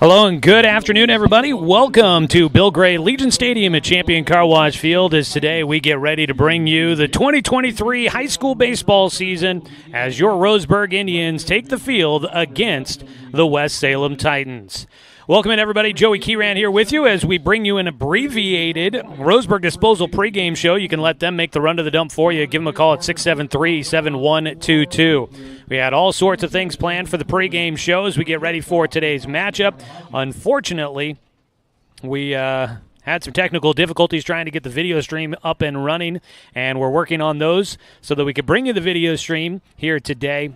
Hello and good afternoon, everybody. Welcome to Bill Gray Legion Stadium at Champion Car Wash Field as today we get ready to bring you the 2023 high school baseball season as your Roseburg Indians take the field against the West Salem Titans. Welcome in, everybody. Joey Keyran here with you as we bring you an abbreviated Roseburg Disposal pregame show. You can let them make the run to the dump for you. Give them a call at 673-7122. We had all sorts of things planned for the pregame show as we get ready for today's matchup. Unfortunately, we had some technical difficulties trying to get the video stream up and running, and we're working on those so that we could bring you the video stream here today.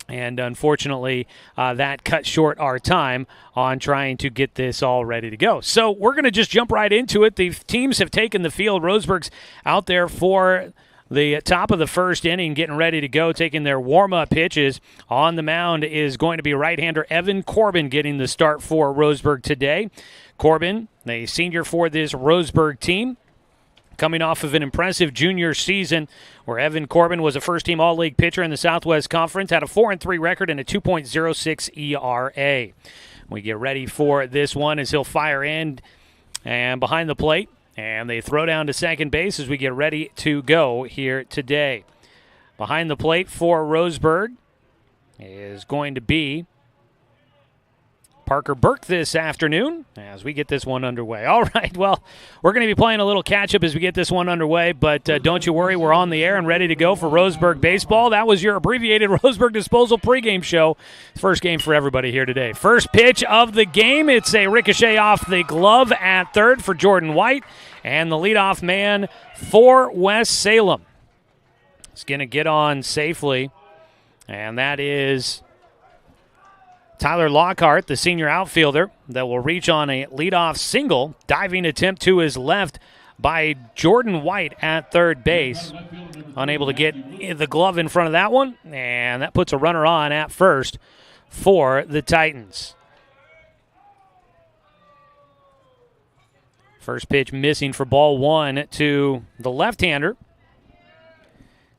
And unfortunately, that cut short our time on trying to get this all ready to go. So we're going to just jump right into it. The teams have taken the field. Roseburg's out there for the top of the first inning, getting ready to go, taking their warm-up pitches. On the mound is going to be right-hander Evan Corbin getting the start for Roseburg today. Corbin, the senior for this Roseburg team, coming off of an impressive junior season where Evan Corbin was a first-team All-League pitcher in the Southwest Conference, had a 4-3 record and a 2.06 ERA. We get ready for this one as he'll fire in and behind the plate, and they throw down to second base as we get ready to go here today. Behind the plate for Roseburg is going to be Parker Burke this afternoon as we get this one underway. All right, well, we're going to be playing a little catch-up as we get this one underway, but don't you worry, we're on the air and ready to go for Roseburg baseball. That was your abbreviated Roseburg Disposal pregame show. First game for everybody here today. First pitch of the game, it's a ricochet off the glove at third for Jordan White, and the leadoff man for West Salem is going to get on safely, and that is Tyler Lockhart, the senior outfielder, that will reach on a leadoff single. Diving attempt to his left by Jordan White at third base. Unable to get the glove in front of that one, and that puts a runner on at first for the Titans. First pitch missing for ball one to the left-hander.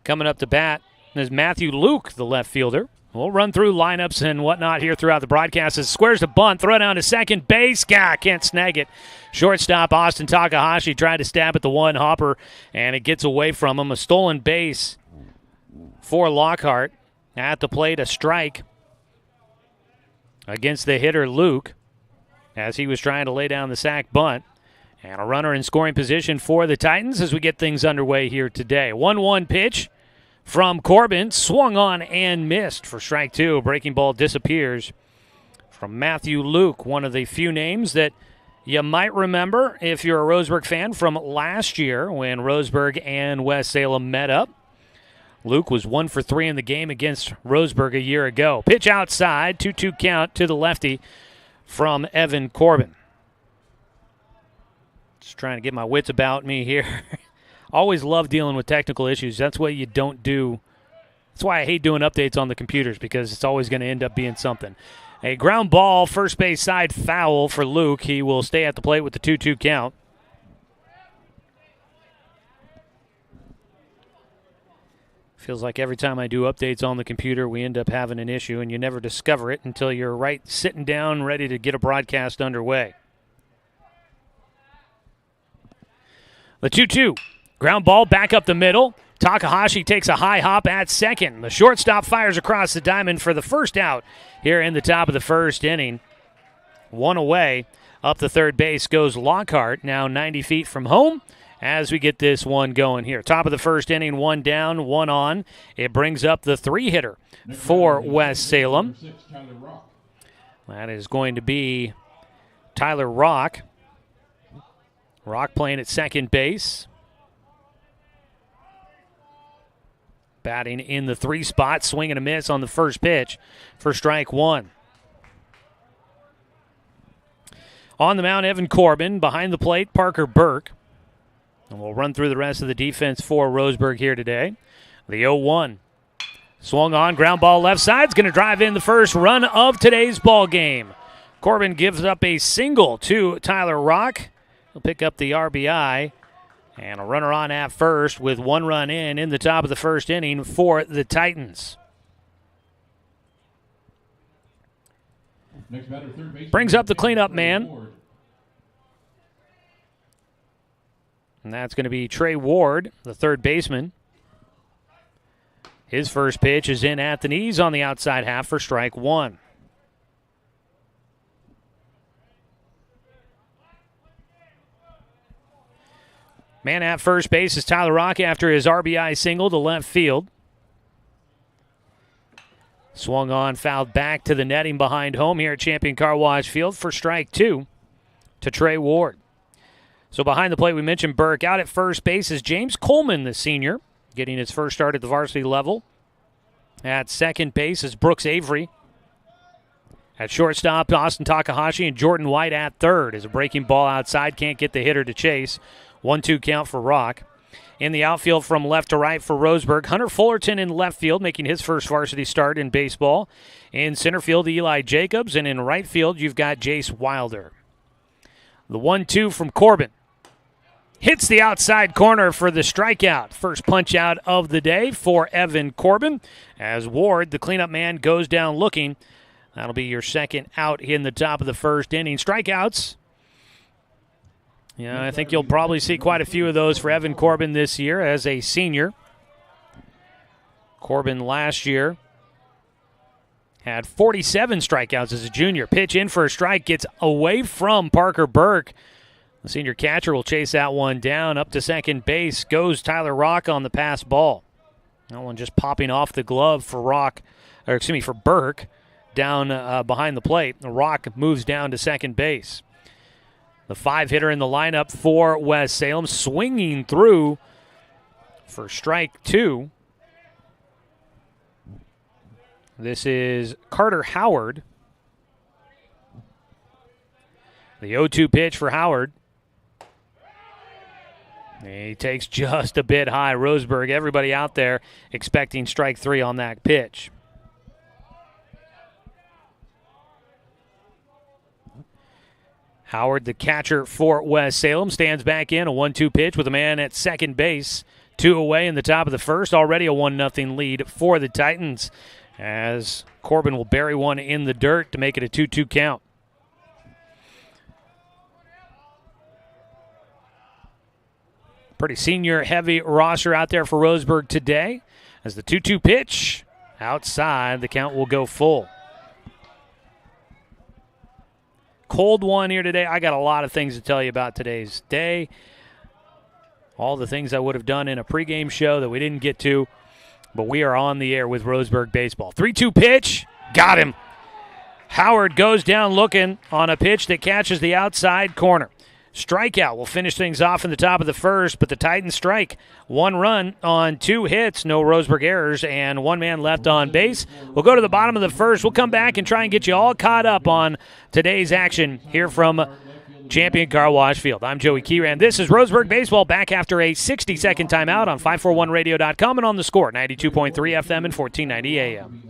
Coming up to bat is Matthew Luke, the left fielder. We'll run through lineups and whatnot here throughout the broadcast. As squares the bunt, throw down to second base. Can't snag it. Shortstop Austin Takahashi tried to stab at the one hopper, and it gets away from him. A stolen base for Lockhart. At the plate, a strike against the hitter Luke as he was trying to lay down the sac bunt. And a runner in scoring position for the Titans as we get things underway here today. 1-1 pitch from Corbin, swung on and missed for strike two. Breaking ball disappears from Matthew Luke, one of the few names that you might remember if you're a Roseburg fan from last year when Roseburg and West Salem met up. Luke was 1 for 3 in the game against Roseburg a year ago. Pitch outside, 2-2 count to the lefty from Evan Corbin. Just trying to get my wits about me here. Always love dealing with technical issues. That's what you don't do. That's why I hate doing updates on the computers, because it's always going to end up being something. A ground ball, first base side foul for Luke. He will stay at the plate with the 2-2 count. Feels like every time I do updates on the computer, we end up having an issue, and you never discover it until you're right sitting down ready to get a broadcast underway. The 2-2. Ground ball back up the middle. Takahashi takes a high hop at second. The shortstop fires across the diamond for the first out here in the top of the first inning. One away. Up the third base goes Lockhart, now 90 feet from home as we get this one going here. Top of the first inning, one down, one on. It brings up the three-hitter for West Salem. That is going to be Tyler Rock. Rock playing at second base. Batting in the 3 spot, swing and a miss on the first pitch for strike one. On the mound, Evan Corbin. Behind the plate, Parker Burke. And we'll run through the rest of the defense for Roseburg here today. The 0-1. Swung on, ground ball left side. It's going to drive in the first run of today's ball game. Corbin gives up a single to Tyler Rock. He'll pick up the RBI. And a runner on at first with one run in the top of the first inning for the Titans. Brings up the cleanup man. And that's going to be Trey Ward, the third baseman. His first pitch is in at the knees on the outside half for strike one. Man at first base is Tyler Rock after his RBI single to left field. Swung on, fouled back to the netting behind home here at Champion Car Wash Field for strike two to Trey Ward. So behind the plate, we mentioned Burke. Out at first base is James Coleman, the senior, getting his first start at the varsity level. At second base is Brooks Avery. At shortstop, Austin Takahashi and Jordan White at third. As a breaking ball outside, can't get the hitter to chase. 1-2 count for Rock. In the outfield from left to right for Roseburg, Hunter Fullerton in left field, making his first varsity start in baseball. In center field, Eli Jacobs. And in right field, you've got Jace Wilder. The 1-2 from Corbin. Hits the outside corner for the strikeout. First punch out of the day for Evan Corbin. As Ward, the cleanup man, goes down looking. That'll be your second out in the top of the first inning. Strikeouts. Yeah, I think you'll probably see quite a few of those for Evan Corbin this year as a senior. Corbin last year had 47 strikeouts as a junior. Pitch in for a strike, gets away from Parker Burke. The senior catcher will chase that one down. Up to second base goes Tyler Rock on the pass ball. That one just popping off the glove for for Burke down behind the plate. The Rock moves down to second base. The 5-hitter in the lineup for West Salem, swinging through for strike two. This is Carter Howard. The 0-2 pitch for Howard. He takes just a bit high. Roseburg, everybody out there expecting strike three on that pitch. Howard, the catcher for West Salem, stands back in. A 1-2 pitch with a man at second base. 2 away in the top of the first. Already a 1-0 lead for the Titans as Corbin will bury one in the dirt to make it a 2-2 count. Pretty senior-heavy roster out there for Roseburg today. As the 2-2 pitch outside, the count will go full. Cold one here today. I got a lot of things to tell you about today's day. All the things I would have done in a pregame show that we didn't get to. But we are on the air with Roseburg baseball. 3-2 pitch. Got him. Howard goes down looking on a pitch that catches the outside corner. Strikeout will finish things off in the top of the first, but the Titans strike. 1 run on 2 hits, no Roseburg errors, and 1 man left on base. We'll go to the bottom of the first. We'll come back and try and get you all caught up on today's action here from Champion Car Wash Field. I'm Joey Kieran. This is Roseburg Baseball, back after a 60-second timeout on 541radio.com and on the Score, 92.3 FM and 1490 AM.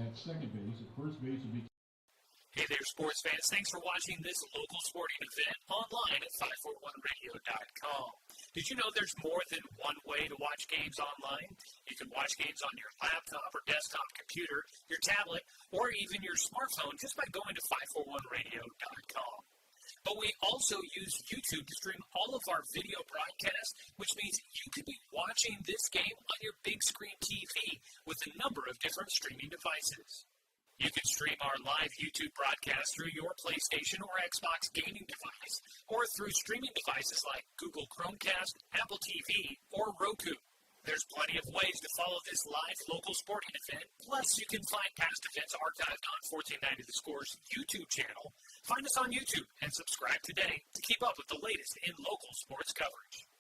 Hey there, sports fans. Thanks for watching this local sporting event online at 541radio.com. Did you know there's more than one way to watch games online? You can watch games on your laptop or desktop computer, your tablet, or even your smartphone just by going to 541radio.com. But we also use YouTube to stream all of our video broadcasts, which means you could be watching this game on your big screen TV with a number of different streaming devices. You can stream our live YouTube broadcast through your PlayStation or Xbox gaming device, or through streaming devices like Google Chromecast, Apple TV, or Roku. There's plenty of ways to follow this live local sporting event. Plus, you can find past events archived on 1490 The Score's YouTube channel. Find us on YouTube and subscribe today to keep up with the latest in local sports coverage.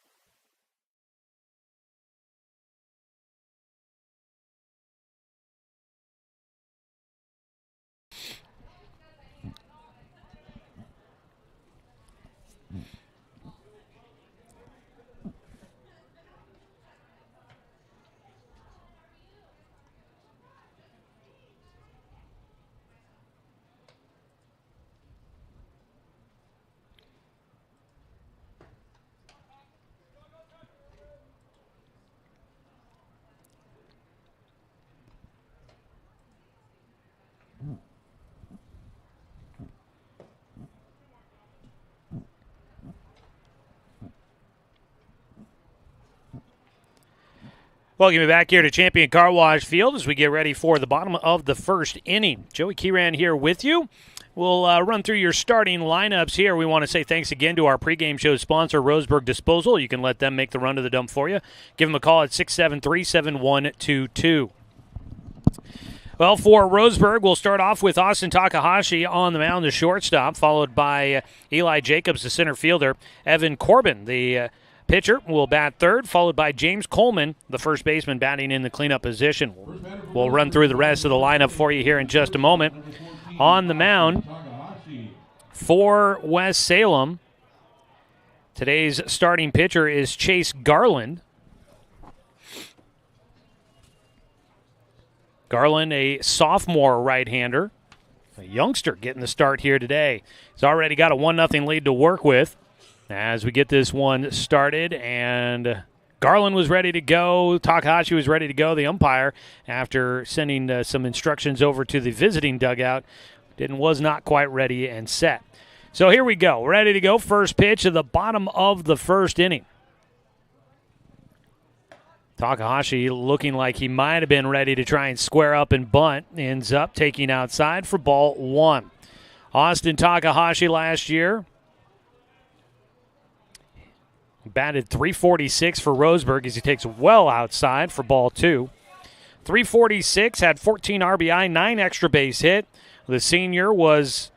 Welcome you back here to Champion Car Wash Field as we get ready for the bottom of the first inning. Joey Kieran here with you. We'll run through your starting lineups here. We want to say thanks again to our pregame show sponsor, Roseburg Disposal. You can let them make the run to the dump for you. Give them a call at 673-7122. Well, for Roseburg, we'll start off with Austin Takahashi on the mound, the shortstop, followed by Eli Jacobs, the center fielder. Evan Corbin, the pitcher, will bat third, followed by James Coleman, the first baseman, batting in the cleanup position. We'll run through the rest of the lineup for you here in just a moment. On the mound for West Salem, today's starting pitcher is Chase Garland. Garland, a sophomore right-hander, a youngster getting the start here today. He's already got a 1-0 lead to work with as we get this one started, and Garland was ready to go. Takahashi was ready to go. The umpire, after sending some instructions over to the visiting dugout, was not quite ready and set. So here we go. Ready to go. First pitch of the bottom of the first inning. Takahashi looking like he might have been ready to try and square up and bunt. Ends up taking outside for ball one. Austin Takahashi last year batted .346 for Roseburg as he takes well outside for ball two. .346, had 14 RBI, 9 extra base hit. The senior was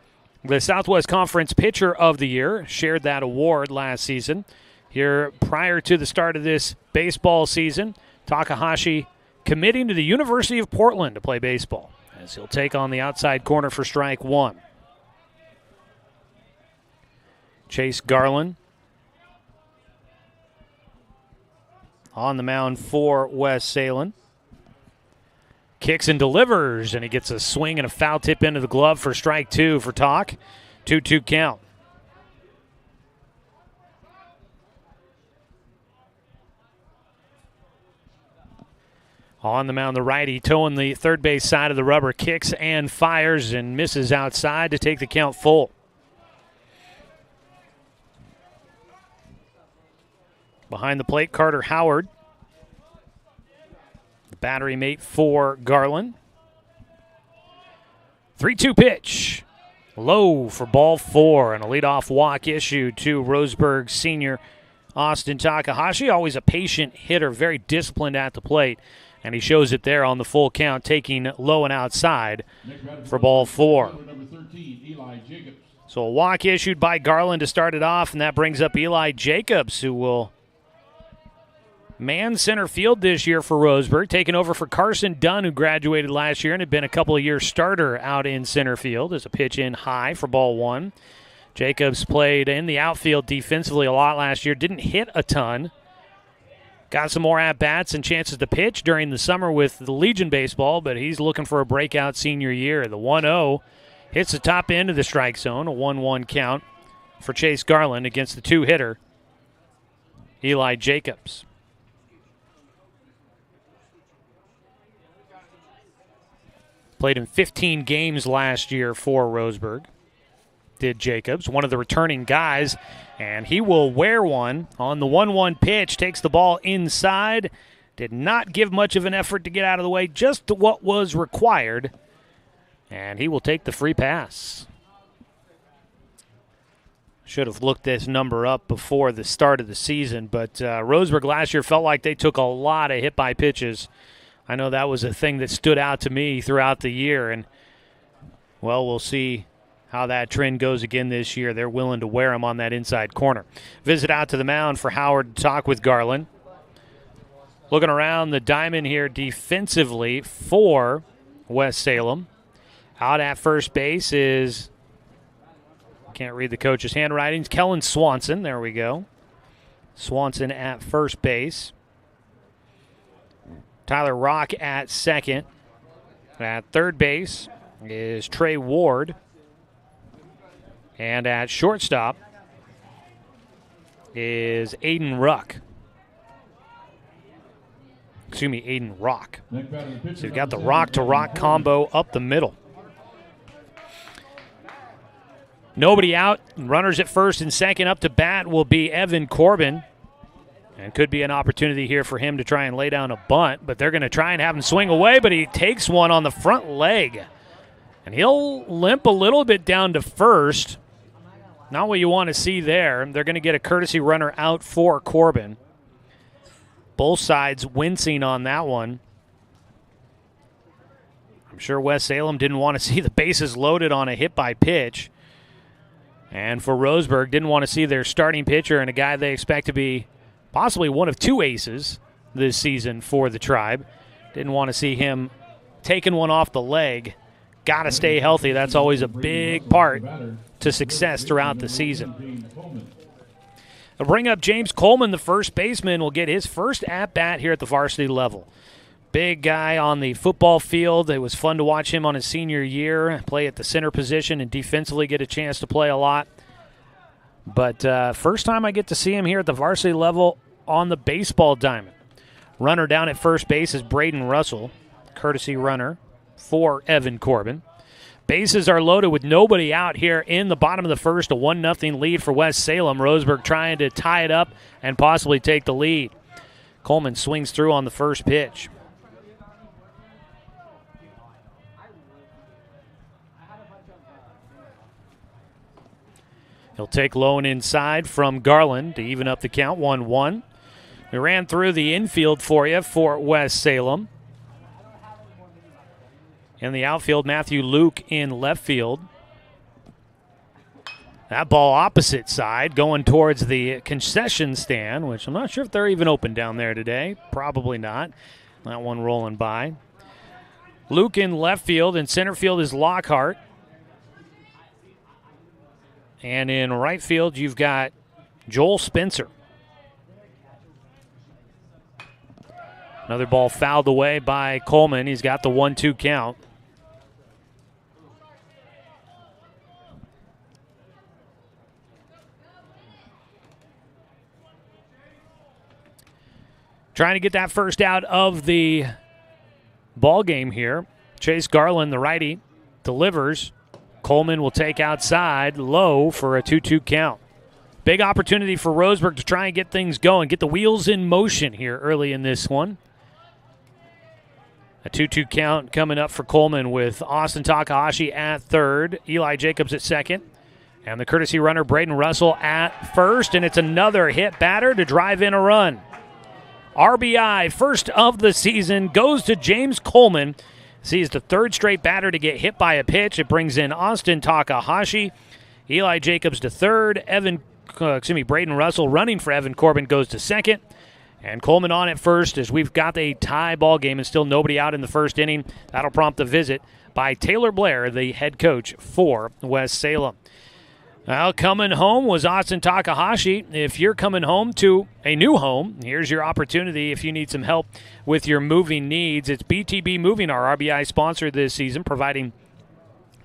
the Southwest Conference Pitcher of the Year, shared that award last season. Here, prior to the start of this baseball season, Takahashi committing to the University of Portland to play baseball, as he'll take on the outside corner for strike one. Chase Garland on the mound for West Salem. Kicks and delivers, and he gets a swing and a foul tip into the glove for strike two for Talk. 2-2 count. On the mound, the righty towing the third base side of the rubber, kicks and fires and misses outside to take the count full. Behind the plate, Carter Howard, the battery mate for Garland. 3-2 pitch. Low for ball four, and a leadoff walk issued to Roseburg senior Austin Takahashi. Always a patient hitter, very disciplined at the plate, and he shows it there on the full count, taking low and outside for ball four. So a walk issued by Garland to start it off, and that brings up Eli Jacobs, who will man center field this year for Roseburg, taking over for Carson Dunn, who graduated last year and had been a couple of years starter out in center field. As a pitch in high for ball one. Jacobs played in the outfield defensively a lot last year, didn't hit a ton. Got some more at-bats and chances to pitch during the summer with the Legion baseball, but he's looking for a breakout senior year. The 1-0 hits the top end of the strike zone, a 1-1 count for Chase Garland against the two-hitter, Eli Jacobs. Played in 15 games last year for Roseburg. Did Jacobs, one of the returning guys, and he will wear one on the 1-1 pitch. Takes the ball inside. Did not give much of an effort to get out of the way, just what was required. And he will take the free pass. Should have looked this number up before the start of the season, but Roseburg last year felt like they took a lot of hit-by pitches. I know that was a thing that stood out to me throughout the year, and, well, we'll see how that trend goes again this year. They're willing to wear him on that inside corner. Visit out to the mound for Howard to talk with Garland. Looking around the diamond here defensively for West Salem. Out at first base is, can't read the coach's handwriting, Kellen Swanson. There we go. Swanson at first base. Tyler Rock at second. At third base is Trey Ward. And at shortstop is Aiden Ruck. Excuse me, Aiden Rock. So you've got the rock-to-rock combo up the middle. Nobody out. Runners at first and second. Up to bat will be Evan Corbin. And could be an opportunity here for him to try and lay down a bunt, but they're going to try and have him swing away, but he takes one on the front leg. And he'll limp a little bit down to first. Not what you want to see there. They're going to get a courtesy runner out for Corbin. Both sides wincing on that one. I'm sure West Salem didn't want to see the bases loaded on a hit by pitch. And for Roseburg, didn't want to see their starting pitcher and a guy they expect to be possibly one of two aces this season for the Tribe. Didn't want to see him taking one off the leg. Got to stay healthy. That's always a big part to success throughout the season. I'll bring up James Coleman, the first baseman, will get his first at-bat here at the varsity level. Big guy on the football field. It was fun to watch him on his senior year, play at the center position and defensively get a chance to play a lot. But first time I get to see him here at the varsity level on the baseball diamond. Runner down at first base is Braden Russell, courtesy runner for Evan Corbin. Bases are loaded with nobody out here in the bottom of the first, a 1-0 lead for West Salem. Roseburg trying to tie it up and possibly take the lead. Coleman swings through on the first pitch. He'll take low and inside from Garland to even up the count, 1-1. We ran through the infield for you for West Salem. In the outfield, Matthew Luke in left field. That ball opposite side going towards the concession stand, which I'm not sure if they're even open down there today. Probably not. That one rolling by. Luke in left field. In center field is Lockhart. And in right field, you've got Joel Spencer. Another ball fouled away by Coleman. He's got the 1-2 count. Trying to get that first out of the ball game here. Chase Garland, the righty, delivers. Coleman will take outside low for a 2-2 count. Big opportunity for Roseburg to try and get things going, get the wheels in motion here early in this one. A 2-2 count coming up for Coleman with Austin Takahashi at third, Eli Jacobs at second, and the courtesy runner Braden Russell at first, and it's another hit batter to drive in a run. RBI, first of the season, goes to James Coleman. He's the third straight batter to get hit by a pitch. It brings in Austin Takahashi. Eli Jacobs to third. Braden Russell running for Evan Corbin goes to second. And Coleman on at first as we've got a tie ball game and still nobody out in the first inning. That'll prompt a visit by Taylor Blair, the head coach for West Salem. Well, coming home was Austin Takahashi. If you're coming home to a new home, here's your opportunity if you need some help with your moving needs. It's BTB Moving, our RBI sponsor this season, providing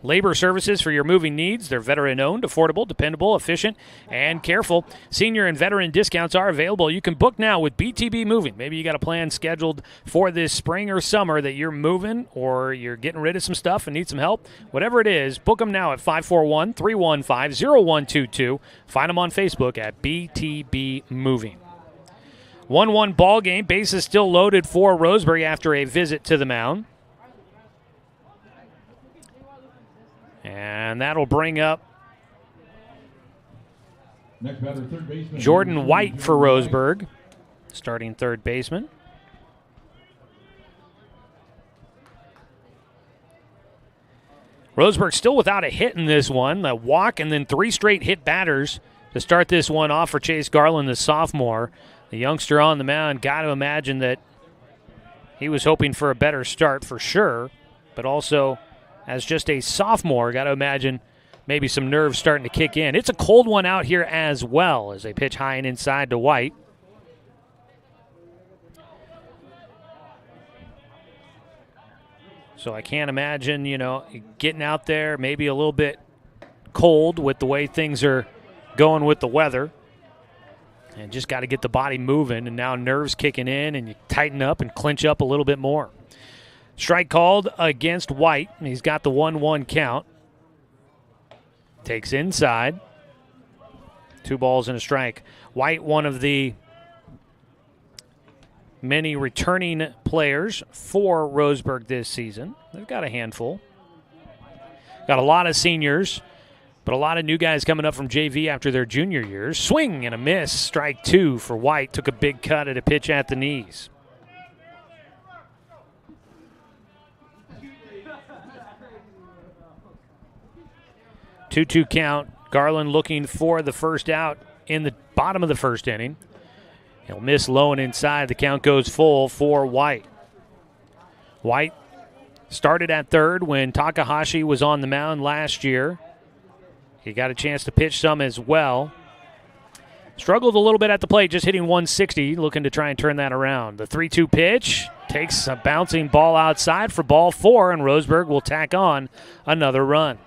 labor services for your moving needs. They're veteran-owned, affordable, dependable, efficient, and careful. Senior and veteran discounts are available. You can book now with BTB Moving. Maybe you got a plan scheduled for this spring or summer that you're moving or you're getting rid of some stuff and need some help. Whatever it is, book them now at 541-315-0122. Find them on Facebook at BTB Moving. 1-1 ball game. Bases still loaded for Roseburg after a visit to the mound. And that'll bring up next batter, third baseman Jordan White for Roseburg, starting third baseman. Roseburg still without a hit in this one. A walk and then three straight hit batters to start this one off for Chase Garland, the sophomore. The youngster on the mound, got to imagine that he was hoping for a better start for sure, but also as just a sophomore, got to imagine maybe some nerves starting to kick in. It's a cold one out here as well as they pitch high and inside to White. So I can't imagine, getting out there maybe a little bit cold with the way things are going with the weather. And just got to get the body moving, and now nerves kicking in, and you tighten up and clinch up a little bit more. Strike called against White. He's got the 1-1 count. Takes inside. 2 balls and a strike. White, one of the many returning players for Roseburg this season. They've got a handful. Got a lot of seniors, but a lot of new guys coming up from JV after their junior years. Swing and a miss. Strike 2 for White. Took a big cut at a pitch at the knees. 2-2 count. Garland looking for the first out in the bottom of the first inning. He'll miss low and inside. The count goes full for White. White started at third when Takahashi was on the mound last year. He got a chance to pitch some as well. Struggled a little bit at the plate, just hitting 160, looking to try and turn that around. The 3-2 pitch takes a bouncing ball outside for ball 4, and Roseburg will tack on another run.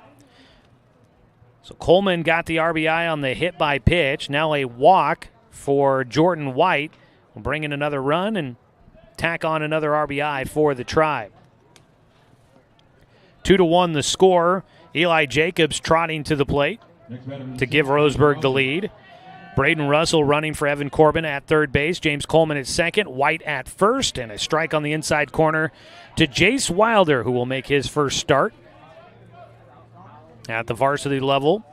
So Coleman got the RBI on the hit by pitch. Now a walk for Jordan White. Will bring in another run and tack on another RBI for the Tribe. 2-1 the score. Eli Jacobs trotting to the plate to give Roseburg the lead. Braden Russell running for Evan Corbin at third base. James Coleman at second. White at first. And a strike on the inside corner to Jace Wilder, who will make his first start at the varsity level.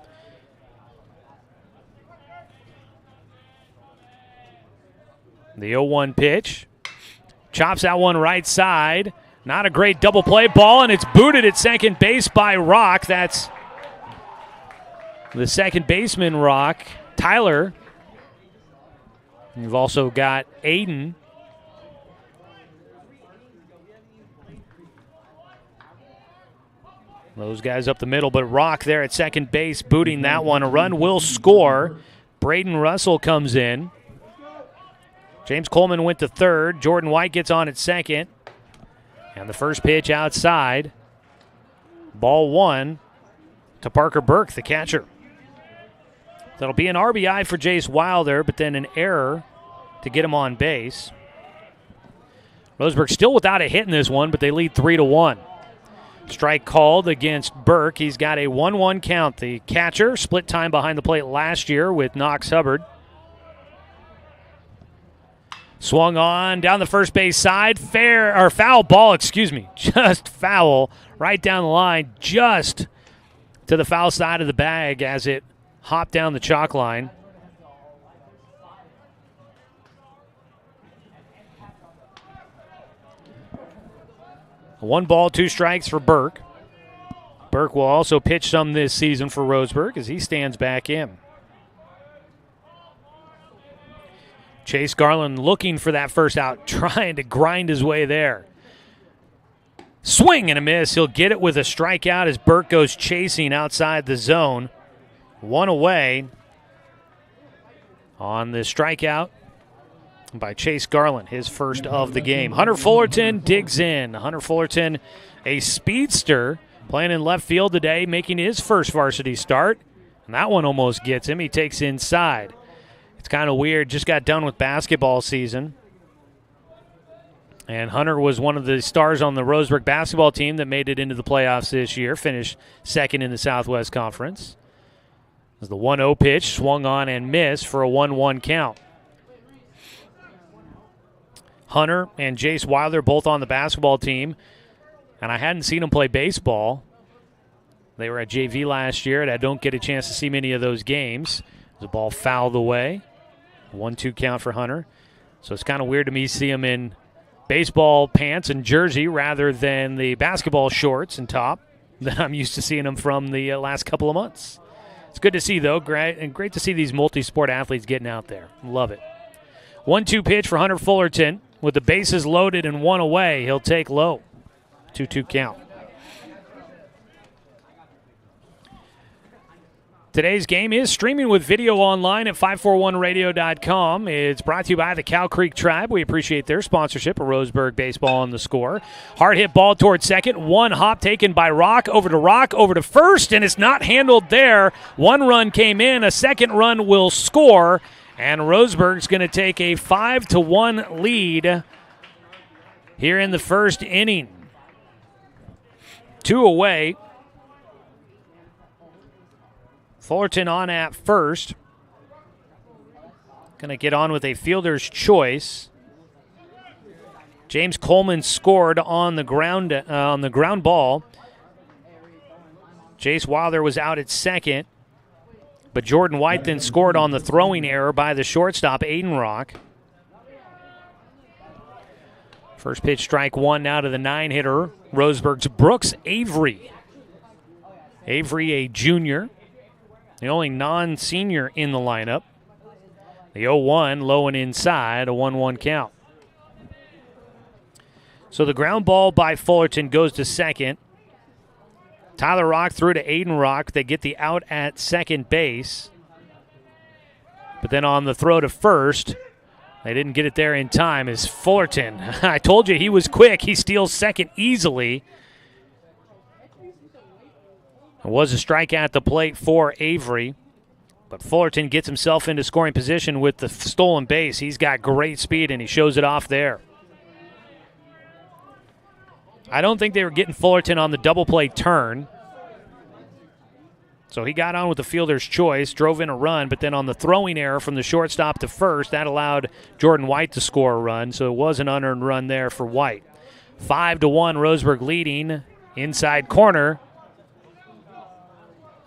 The 0-1 pitch. Chops that one right side. Not a great double play ball, and it's booted at second base by Rock. That's the second baseman, Rock. Tyler. You've also got Aiden. Those guys up the middle, but Rock there at second base booting that one. A run will score. Braden Russell comes in. James Coleman went to third. Jordan White gets on at second. And the first pitch outside. Ball 1 to Parker Burke, the catcher. That'll be an RBI for Jace Wilder, but then an error to get him on base. Roseburg still without a hit in this one, but they lead 3-1. Strike called against Burke. He's got a 1-1 count. The catcher split time behind the plate last year with Knox Hubbard. Swung on down the first base side. Foul ball, just foul right down the line, just to the foul side of the bag as it hopped down the chalk line. A 1 ball, 2 strikes for Burke. Burke will also pitch some this season for Roseburg as he stands back in. Chase Garland looking for that first out, trying to grind his way there. Swing and a miss. He'll get it with a strikeout as Burke goes chasing outside the zone. 1 away on the strikeout by Chase Garland, his first of the game. Hunter Fullerton digs in. Hunter Fullerton, a speedster, playing in left field today, making his first varsity start. And that one almost gets him. He takes inside. It's kind of weird. Just got done with basketball season. And Hunter was one of the stars on the Roseburg basketball team that made it into the playoffs this year, finished second in the Southwest Conference. As the 1-0 pitch swung on and missed for a 1-1 count. Hunter and Jace Wilder both on the basketball team, and I hadn't seen them play baseball. They were at JV last year, and I don't get a chance to see many of those games. The ball fouled away. 1-2 count for Hunter. So it's kind of weird to me to see him in baseball pants and jersey rather than the basketball shorts and top that I'm used to seeing him from the last couple of months. It's good to see, though. Great to see these multi-sport athletes getting out there. Love it. 1-2 pitch for Hunter Fullerton. With the bases loaded and 1 away, he'll take low. 2-2 count. Today's game is streaming with video online at 541radio.com. It's brought to you by the Cow Creek Tribe. We appreciate their sponsorship of Roseburg Baseball on the Score. Hard hit ball towards second. 1 hop taken by Rock, over to first, and it's not handled there. 1 run came in. A second run will score, and Roseburg's going to take a 5-1 lead here in the first inning. 2 away. Fullerton on at first. Going to get on with a fielder's choice. James Coleman scored on the ground ball. Jace Wilder was out at second, but Jordan White then scored on the throwing error by the shortstop, Aiden Rock. First pitch, strike one now to the 9-hitter, Roseburg's Brooks Avery. Avery, a junior, the only non-senior in the lineup. The 0-1, low and inside, a 1-1 count. So the ground ball by Fullerton goes to second. Tyler Rock threw to Aiden Rock. They get the out at second base. But then on the throw to first, they didn't get it there in time as Fullerton. I told you he was quick. He steals second easily. It was a strikeout at the plate for Avery. But Fullerton gets himself into scoring position with the stolen base. He's got great speed, and he shows it off there. I don't think they were getting Fullerton on the double play turn. So he got on with the fielder's choice, drove in a run, but then on the throwing error from the shortstop to first, that allowed Jordan White to score a run. So it was an unearned run there for White. 5-1, Roseburg leading. Inside corner.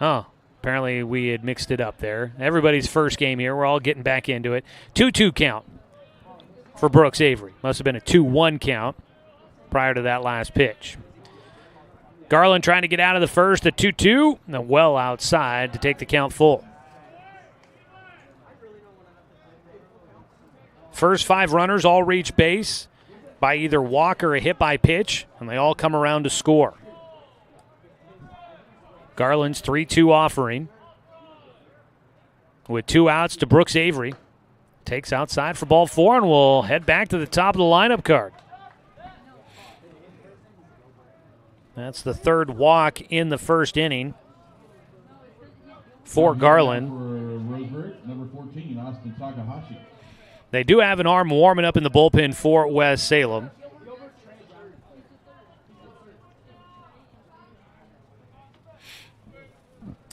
Oh, apparently we had mixed it up there. Everybody's first game here. We're all getting back into it. 2-2 count for Brooks Avery. Must have been a 2-1 count prior to that last pitch. Garland trying to get out of the first, a 2-2, and well outside to take the count full. First 5 runners all reach base by either walk or a hit by pitch, and they all come around to score. Garland's 3-2 offering with 2 outs to Brooks Avery. Takes outside for ball 4 and will head back to the top of the lineup card. That's the 3rd walk in the first inning for Garland. Number 14, Austin Takahashi. They do have an arm warming up in the bullpen for West Salem.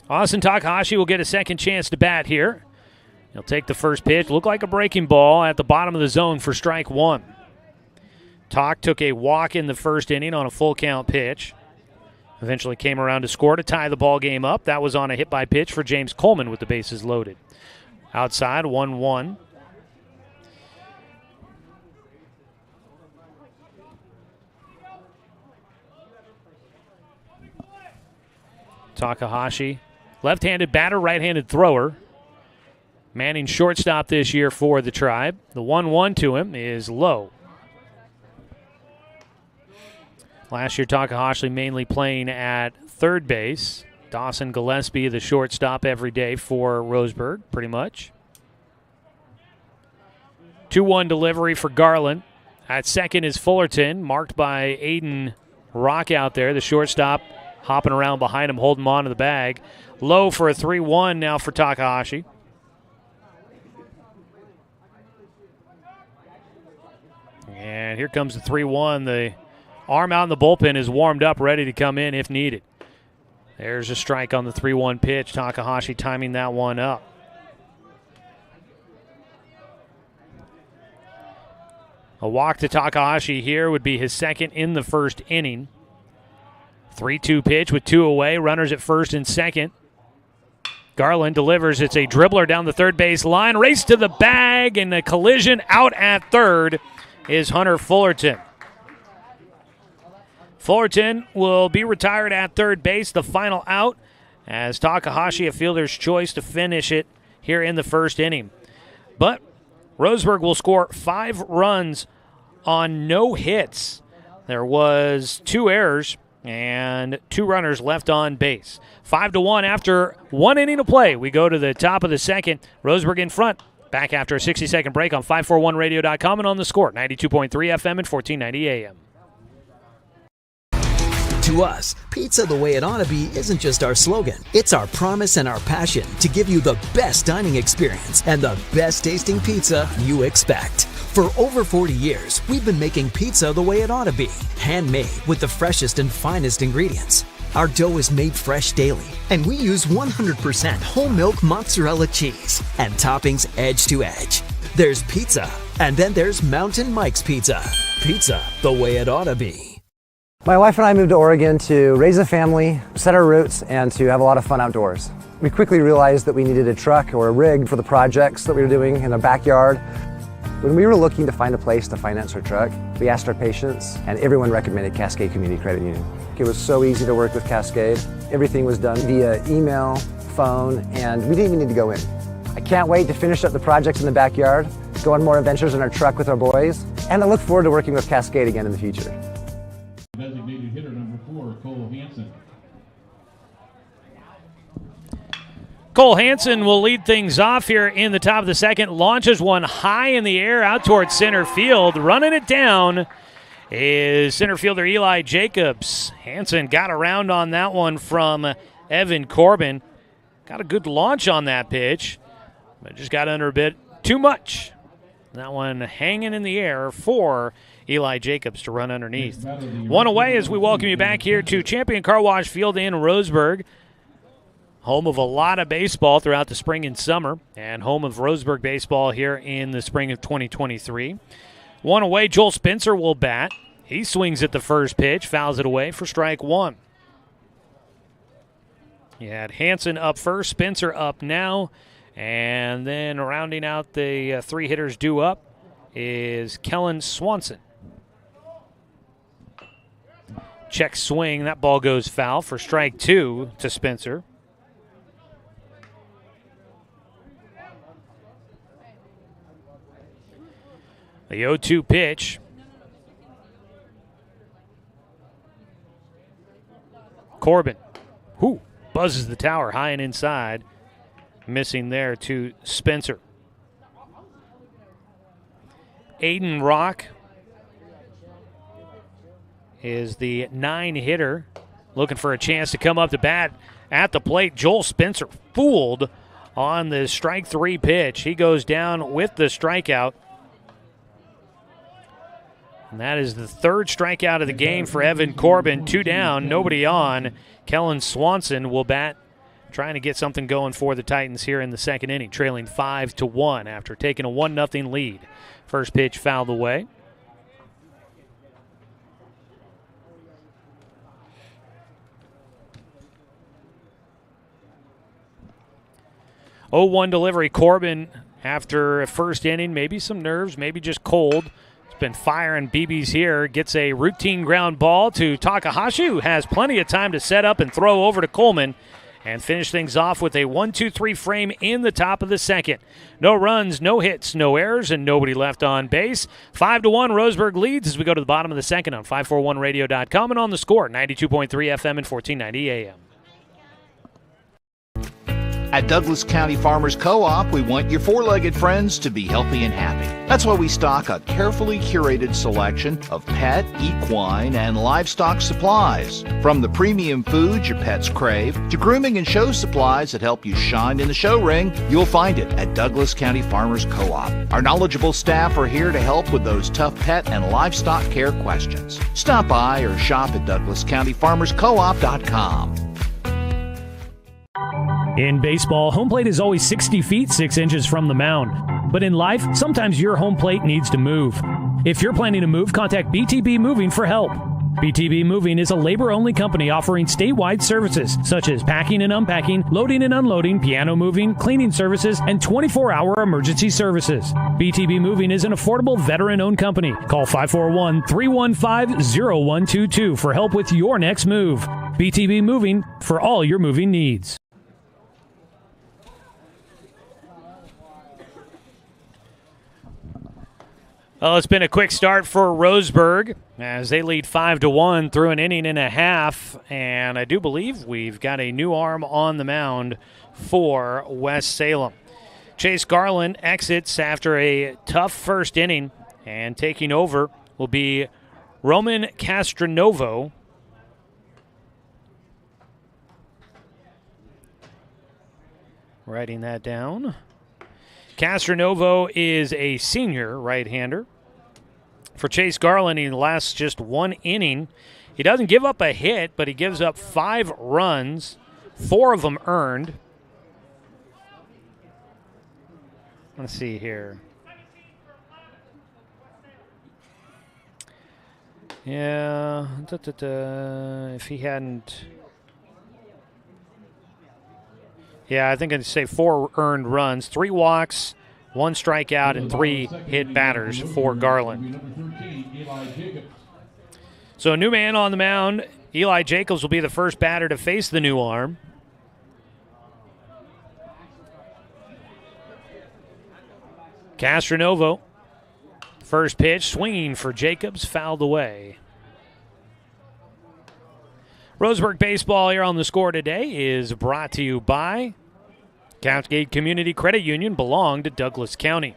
Austin Takahashi will get a second chance to bat here. He'll take the first pitch. Looked like a breaking ball at the bottom of the zone for strike 1. Tak took a walk in the first inning on a full count pitch. Eventually came around to score to tie the ball game up. That was on a hit by pitch for James Coleman with the bases loaded. Outside, 1-1. Takahashi, left-handed batter, right-handed thrower. Manning shortstop this year for the Tribe. The 1-1 to him is low. Last year, Takahashi mainly playing at third base. Dawson Gillespie, the shortstop every day for Roseburg, pretty much. 2-1 delivery for Garland. At second is Fullerton, marked by Aiden Rock out there, the shortstop hopping around behind him, holding him onto the bag. Low for a 3-1 now for Takahashi. And here comes the 3-1. The arm out in the bullpen is warmed up, ready to come in if needed. There's a strike on the 3-1 pitch. Takahashi timing that one up. A walk to Takahashi here would be his second in the first inning. 3-2 pitch with 2 away. Runners at first and second. Garland delivers. It's a dribbler down the third base line. Race to the bag, and a collision out at third is Hunter Fullerton. Fullerton will be retired at third base, the final out, as Takahashi a fielder's choice to finish it here in the first inning. But Roseburg will score 5 runs on no hits. There was 2 errors and 2 runners left on base. 5-1 after 1 inning of play. We go to the top of the second. Roseburg in front. Back after a 60-second break on 541radio.com and on the Score, 92.3 FM and 1490 AM. To us, pizza the way it ought to be isn't just our slogan. It's our promise and our passion to give you the best dining experience and the best tasting pizza you expect. For over 40 years, we've been making pizza the way it ought to be. Handmade with the freshest and finest ingredients. Our dough is made fresh daily, and we use 100% whole milk mozzarella cheese and toppings edge to edge. There's pizza, and then there's Mountain Mike's Pizza. pizza the way it ought to be. My wife and I moved to Oregon to raise a family, set our roots, and to have a lot of fun outdoors. We quickly realized that we needed a truck or a rig for the projects that we were doing in the backyard. When we were looking to find a place to finance our truck, we asked our patients, and everyone recommended Cascade Community Credit Union. It was so easy to work with Cascade. Everything was done via email, phone, and we didn't even need to go in. I can't wait to finish up the projects in the backyard, go on more adventures in our truck with our boys, and I look forward to working with Cascade again in the future. Designated hitter number 4, Cole Hansen. Cole Hansen will lead things off here in the top of the second. Launches one high in the air out towards center field. Running it down is center fielder Eli Jacobs. Hansen got around on that one from Evan Corbin. Got a good launch on that pitch, but just got under a bit too much. That one hanging in the air for Eli Jacobs to run underneath. One away as we welcome you back here to Champion Car Wash Field in Roseburg. Home of a lot of baseball throughout the spring and summer, and home of Roseburg baseball here in the spring of 2023. One away, Joel Spencer will bat. He swings at the first pitch, fouls it away for strike one. You had Hansen up first, Spencer up now, and then rounding out the three hitters due up is Kellen Swanson. Check swing, that ball goes foul for strike two to Spencer. The 0-2 pitch. Corbin, buzzes the tower high and inside. Missing there to Spencer. Aiden Rock is the 9-hitter. Looking for a chance to come up to bat at the plate. Joel Spencer fooled on the strike three pitch. He goes down with the strikeout. And that is the third strikeout of the game for Evan Corbin. 2 down, nobody on. Kellen Swanson will bat, trying to get something going for the Titans here in the second inning, trailing 5-1 after taking a 1-0 lead. First pitch fouled away. Oh, 1 delivery. Corbin, after a first inning, maybe some nerves, maybe just cold. Been firing BBs here. Gets a routine ground ball to Takahashi, who has plenty of time to set up and throw over to Coleman and finish things off with a 1-2-3 frame in the top of the second. No runs, no hits, no errors, and nobody left on base. 5-1, Roseburg leads as we go to the bottom of the second on 541radio.com and on the Score, 92.3 FM and 1490 AM. At Douglas County Farmers Co-op, we want your four-legged friends to be healthy and happy. That's why we stock a carefully curated selection of pet, equine, and livestock supplies. From the premium foods your pets crave to grooming and show supplies that help you shine in the show ring, you'll find it at Douglas County Farmers Co-op. Our knowledgeable staff are here to help with those tough pet and livestock care questions. Stop by or shop at DouglasCountyFarmersCoop.com. In baseball, home plate is always 60 feet, 6 inches from the mound. But in life, sometimes your home plate needs to move. If you're planning to move, contact BTB Moving for help. BTB Moving is a labor-only company offering statewide services such as packing and unpacking, loading and unloading, piano moving, cleaning services, and 24-hour emergency services. BTB Moving is an affordable veteran-owned company. Call 541-315-0122 for help with your next move. BTB Moving for all your moving needs. Well, it's been a quick start for Roseburg as they lead 5-1 through an inning and a half, and I do believe we've got a new arm on the mound for West Salem. Chase Garland exits after a tough first inning, and taking over will be Roman Castronovo. Writing that down. Castronovo is a senior right-hander. For Chase Garland, he lasts just one inning. He doesn't give up a hit, but he gives up 5 runs, 4 of them earned. Let's see here. Yeah. If he hadn't. Yeah, I think I'd say 4 earned runs, 3 walks, 1 strikeout, and 3 hit batters for Garland. So a new man on the mound. Eli Jacobs will be the first batter to face the new arm. Castronovo, first pitch, swinging for Jacobs, fouled away. Roseburg baseball here on The Score today is brought to you by Cascade Community Credit Union, belong to Douglas County.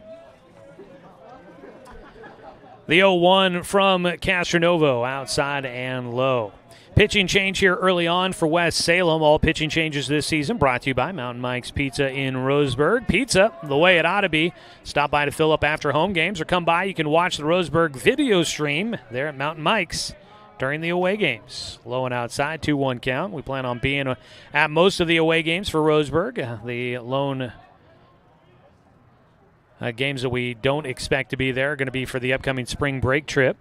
The 0-1 from Castronovo, outside and low. Pitching change here early on for West Salem. All pitching changes this season brought to you by Mountain Mike's Pizza in Roseburg. Pizza, the way it ought to be. Stop by to fill up after home games or come by. You can watch the Roseburg video stream there at Mountain Mike's during the away games. Low and outside, 2-1 count. We plan on being at most of the away games for Roseburg. The lone games that we don't expect to be there are going to be for the upcoming spring break trip.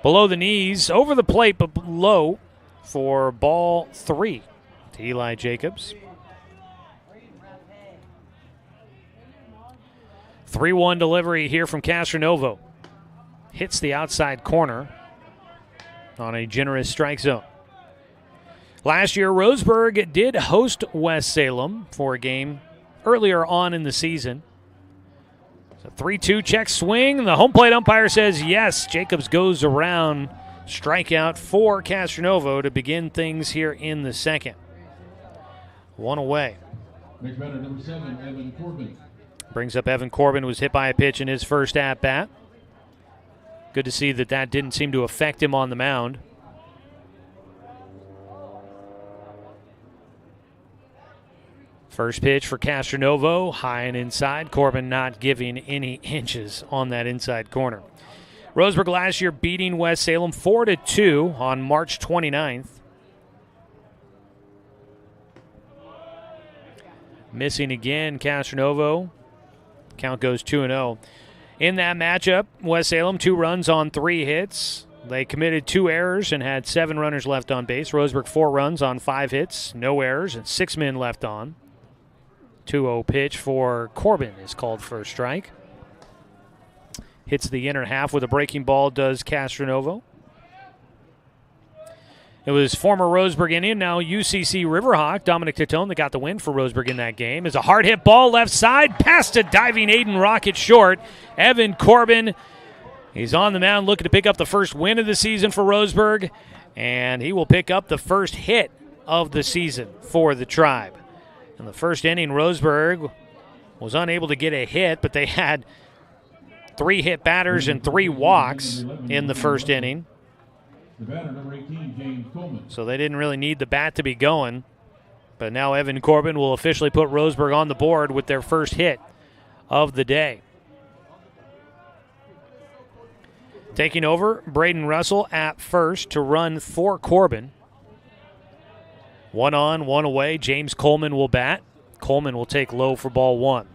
Below the knees, over the plate, but low for ball 3 to Eli Jacobs. 3-1 delivery here from Castronovo. Hits the outside corner on a generous strike zone. Last year, Roseburg did host West Salem for a game earlier on in the season. 3-2 check swing. The home plate umpire says yes. Jacobs goes around. Strikeout for Castronovo to begin things here in the second. 1 away. Next batter, number 7, Evan Corbin. Brings up Evan Corbin, who was hit by a pitch in his first at-bat. Good to see that didn't seem to affect him on the mound. First pitch for Castronovo, high and inside. Corbin not giving any inches on that inside corner. Roseburg last year beating West Salem 4-2 on March 29th. Missing again, Castronovo. Count goes 2-0. In that matchup, West Salem 2 runs on 3 hits. They committed 2 errors and had 7 runners left on base. Roseburg 4 runs on 5 hits, no errors, and 6 men left on. 2-0 pitch for Corbin is called for a strike. Hits the inner half with a breaking ball, does Castronovo. It was former Roseburg Indian, now UCC Riverhawk, Dominic Titone, that got the win for Roseburg in that game. Is a hard hit ball left side, past a diving Aiden Rocket short. Evan Corbin, he's on the mound looking to pick up the first win of the season for Roseburg, and he will pick up the first hit of the season for the Tribe. In the first inning, Roseburg was unable to get a hit, but they had 3 hit batters and 3 walks in the first inning. The batter, number 18, James Coleman. So they didn't really need the bat to be going. But now Evan Corbin will officially put Roseburg on the board with their first hit of the day. Taking over, Braden Russell at first to run for Corbin. 1 on, 1 away. James Coleman will bat. Coleman will take low for ball 1.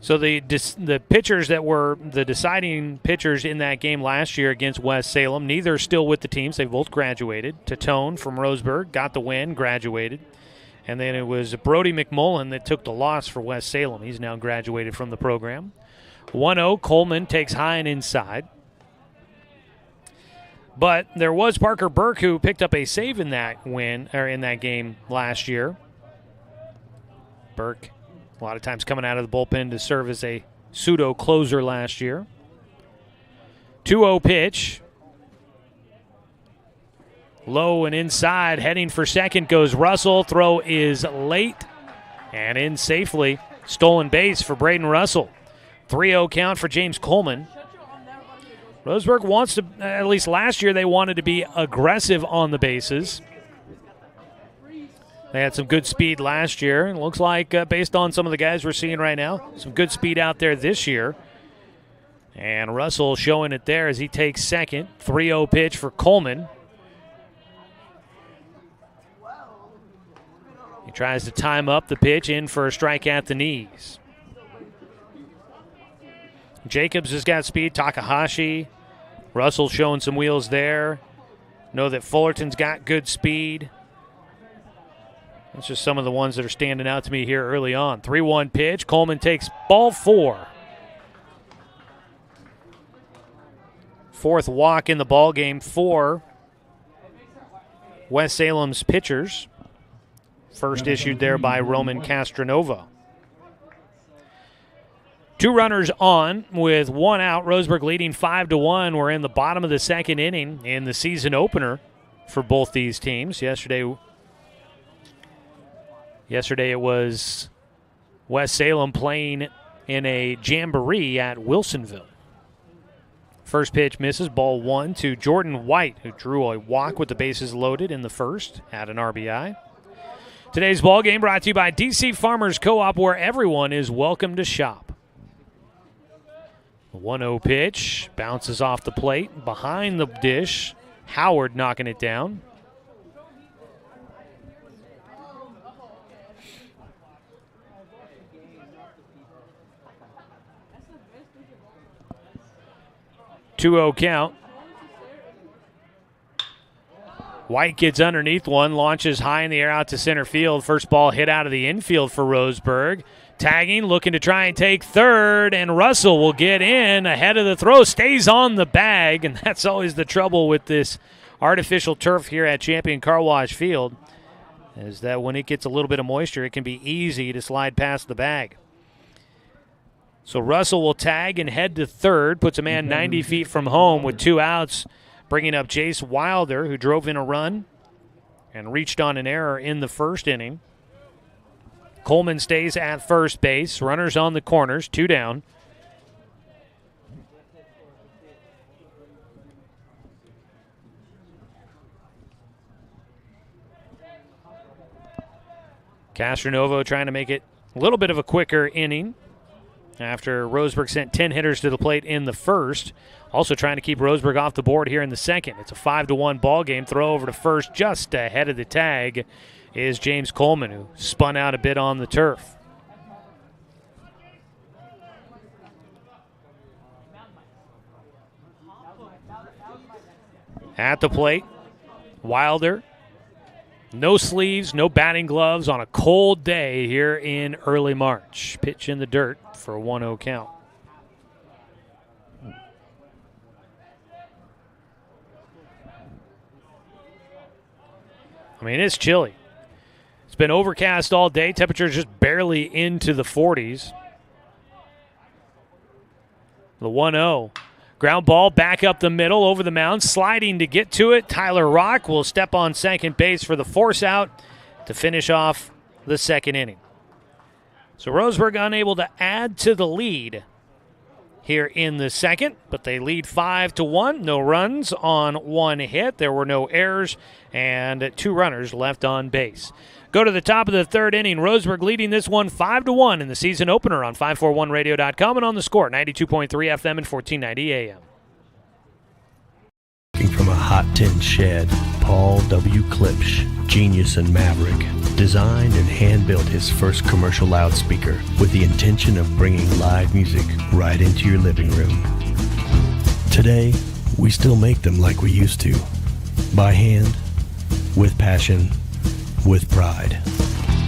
So the pitchers that were the deciding pitchers in that game last year against West Salem, neither are still with the teams. They've both graduated. Titone from Roseburg got the win, graduated. And then it was Brody McMullen that took the loss for West Salem. He's now graduated from the program. 1-0, Coleman takes high and inside. But there was Parker Burke who picked up a save in that in that game last year. Burke, a lot of times coming out of the bullpen to serve as a pseudo closer last year. 2-0 pitch. Low and inside, heading for second goes Russell. Throw is late and in safely. Stolen base for Braden Russell. 3-0 count for James Coleman. Roseburg wants to, at least last year, they wanted to be aggressive on the bases. They had some good speed last year. It looks like, based on some of the guys we're seeing right now, some good speed out there this year. And Russell showing it there as he takes second. 3-0 pitch for Coleman. He tries to time up the pitch, in for a strike at the knees. Jacobs has got speed. Takahashi. Russell showing some wheels there. Know that Fullerton's got good speed. That's just some of the ones that are standing out to me here early on. 3-1 pitch. Coleman takes ball 4. Fourth walk in the ball game for West Salem's pitchers. First issued there by Roman Castronova. 2 runners on with 1 out. Roseburg leading 5-1. We're in the bottom of the second inning in the season opener for both these teams. Yesterday it was West Salem playing in a jamboree at Wilsonville. First pitch misses, ball 1 to Jordan White, who drew a walk with the bases loaded in the first, had an RBI. Today's ball game brought to you by DC Farmers Co-op, where everyone is welcome to shop. The 1-0 pitch bounces off the plate behind the dish. Howard knocking it down. Two-0 count. White gets underneath one, launches high in the air out to center field. First ball hit out of the infield for Roseburg. Tagging, looking to try and take third, and Russell will get in ahead of the throw, stays on the bag, and that's always the trouble with this artificial turf here at Champion Car Wash Field, is that when it gets a little bit of moisture, it can be easy to slide past the bag. So Russell will tag and head to third, puts a man 90 feet from home with 2 outs, bringing up Jace Wilder, who drove in a run and reached on an error in the first inning. Coleman stays at first base. Runners on the corners, 2 down. Castronovo trying to make it a little bit of a quicker inning after Roseburg sent 10 hitters to the plate in the first. Also trying to keep Roseburg off the board here in the second. It's a 5-1 ball game. Throw over to first just ahead of the tag is James Coleman, who spun out a bit on the turf. At the plate, Wilder. No sleeves, no batting gloves on a cold day here in early March. Pitch in the dirt for a 1-0 count. I mean, it's chilly. It's been overcast all day. Temperatures just barely into the 40s. The 1-0. Ground ball back up the middle, over the mound, sliding to get to it. Tyler Rock will step on second base for the force out to finish off the second inning. So Roseburg unable to add to the lead here in the second, but they lead 5-1. No runs on 1 hit. There were no errors and 2 runners left on base. Go to the top of the third inning. Roseburg leading this one 5-1 in the season opener on 541radio.com and on the Score, 92.3 FM and 1490 AM. From a hot tin shed, Paul W. Klipsch, genius and maverick, designed and hand-built his first commercial loudspeaker with the intention of bringing live music right into your living room. Today, we still make them like we used to, by hand, with passion, with pride.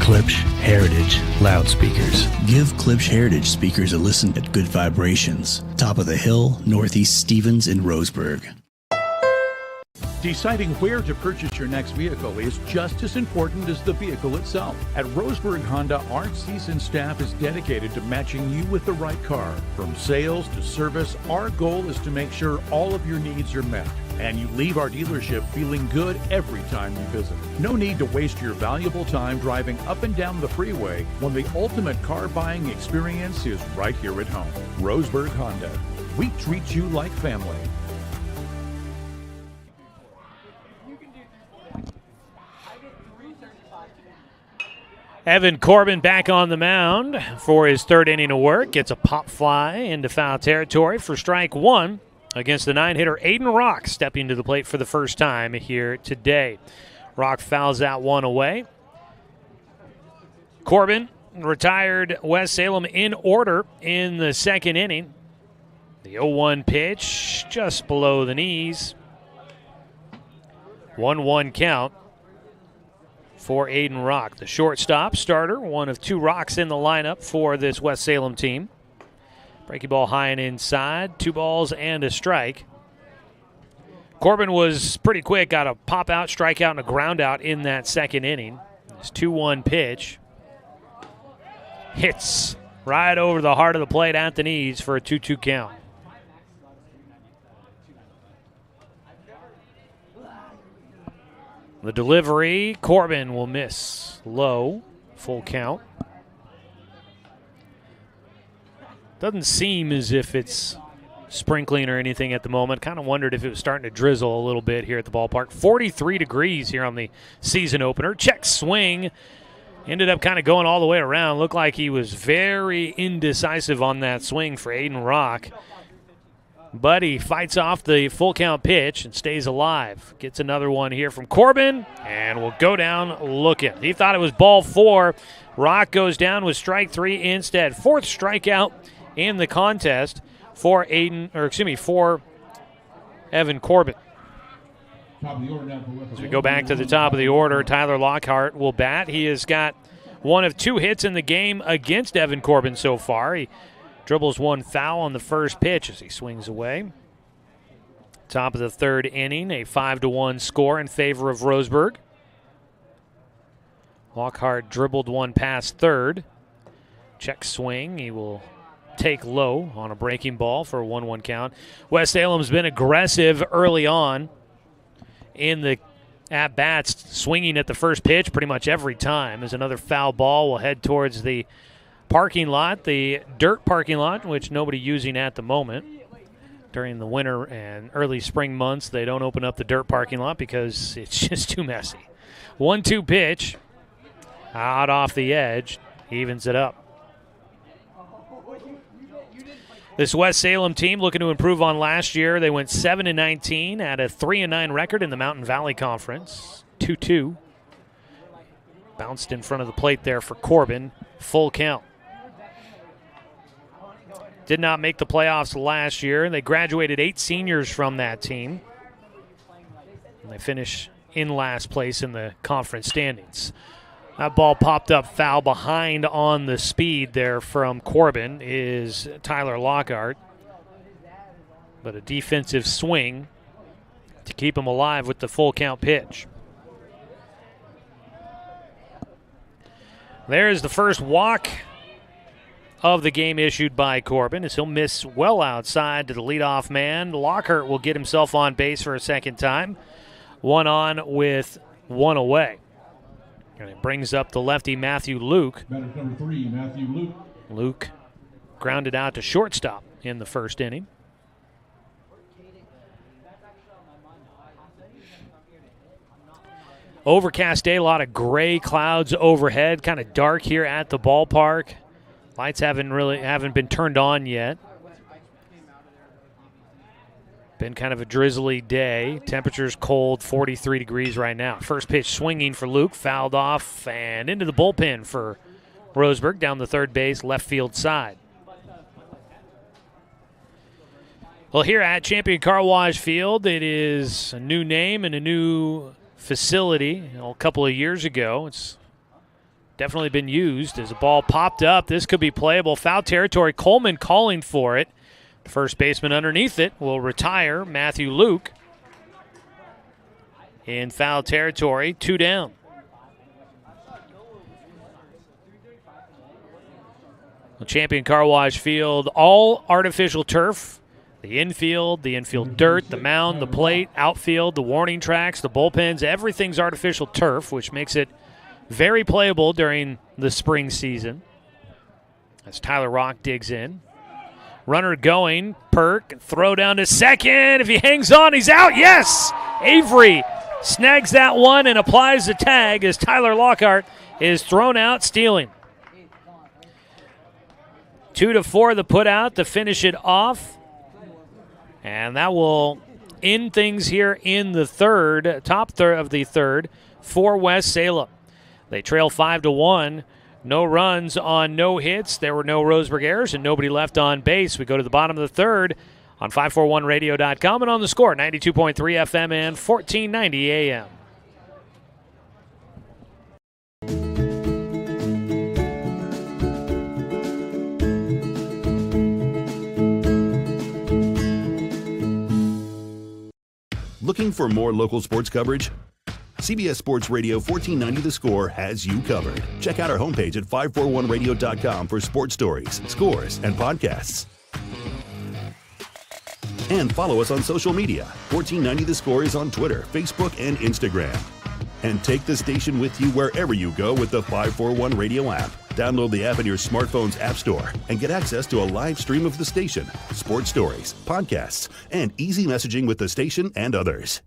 Klipsch Heritage Loudspeakers. Give Klipsch Heritage speakers a listen at Good Vibrations, top of the hill, Northeast Stevens in Roseburg. Deciding where to purchase your next vehicle is just as important as the vehicle itself. At Roseburg Honda, our seasoned staff is dedicated to matching you with the right car. From sales to service, our goal is to make sure all of your needs are met, and you leave our dealership feeling good every time you visit. No need to waste your valuable time driving up and down the freeway when the ultimate car buying experience is right here at home. Roseburg Honda. We treat you like family. Evan Corbin back on the mound for his third inning of work. Gets a pop fly into foul territory for strike 1 against the 9-hitter Aiden Rock, stepping to the plate for the first time here today. Rock fouls that one away. Corbin retired West Salem in order in the second inning. The 0-1 pitch just below the knees. 1-1 count for Aiden Rock, the shortstop starter, one of two Rocks in the lineup for this West Salem team. Breaking ball high and inside, 2 balls and a strike. Corbin was pretty quick, got a pop-out, strikeout, and a ground-out in that second inning. This 2-1 pitch hits right over the heart of the plate at the knees for a 2-2 count. The delivery, Corbin will miss low, full count. Doesn't seem as if it's sprinkling or anything at the moment. Kind of wondered if it was starting to drizzle a little bit here at the ballpark. 43 degrees here on the season opener. Check swing. Ended up kind of going all the way around. Looked like he was very indecisive on that swing for Aiden Rock. But he fights off the full count pitch and stays alive. Gets another one here from Corbin and will go down looking. He thought it was ball 4. Rock goes down with strike 3 instead. 4th strikeout in the contest for for Evan Corbin. As we go back to the top of the order, Tyler Lockhart will bat. He has got one of 2 hits in the game against Evan Corbin so far. He dribbles one foul on the first pitch as he swings away. Top of the 3rd inning, a 5-1 score in favor of Roseburg. Lockhart dribbled one past third. Check swing. He will take low on a breaking ball for a 1-1 count. West Salem's been aggressive early on in the at-bats, swinging at the first pitch pretty much every time. As another foul ball will head towards the parking lot, the dirt parking lot, which nobody using at the moment. During the winter and early spring months, they don't open up the dirt parking lot because it's just too messy. 1-2 pitch, out off the edge, evens it up. This West Salem team looking to improve on last year. They went 7-19 at a 3-9 record in the Mountain Valley Conference. 2-2. Bounced in front of the plate there for Corbin. Full count. Did not make the playoffs last year. They graduated 8 seniors from that team. And they finish in last place in the conference standings. That ball popped up foul behind on the speed there from Corbin is Tyler Lockhart. But a defensive swing to keep him alive with the full count pitch. There's the first walk of the game issued by Corbin as he'll miss well outside to the leadoff man. Lockhart will get himself on base for a second time. 1 on with 1 away. And it brings up the lefty Matthew Luke. Batter number 3, Matthew Luke. Luke grounded out to shortstop in the first inning. Overcast day, a lot of gray clouds overhead, kind of dark here at the ballpark. Lights haven't been turned on yet. Been kind of a drizzly day. Temperature's cold, 43 degrees right now. First pitch swinging for Luke, fouled off and into the bullpen for Roseburg down the third base, left field side. Well, here at Champion Car Wash Field, it is a new name and a new facility. A couple of years ago, it's definitely been used. As a ball popped up, this could be playable. Foul territory, Coleman calling for it. First baseman underneath it will retire, Matthew Luke. In foul territory, 2 down. The Champion Car Wash Field, all artificial turf. The infield dirt, the mound, the plate, outfield, the warning tracks, the bullpens, everything's artificial turf, which makes it very playable during the spring season. As Tyler Rock digs in. Runner going, Perk, throw down to second. If he hangs on, he's out. Yes! Avery snags that one and applies the tag as Tyler Lockhart is thrown out, stealing. 2-4 the put out to finish it off. And that will end things here in the third, top third of the third for West Salem. They trail 5-1. No runs on no hits. There were no Roseburg errors and nobody left on base. We go to the bottom of the third. on 541radio.com and on the Score, 92.3 FM and 1490 AM. Looking for more local sports coverage? CBS Sports Radio 1490 The Score has you covered. Check out our homepage at 541radio.com for sports stories, scores, and podcasts. And follow us on social media. 1490 The Score is on Twitter, Facebook, and Instagram. And take the station with you wherever you go with the 541 Radio app. Download the app in your smartphone's app store and get access to a live stream of the station, sports stories, podcasts, and easy messaging with the station and others.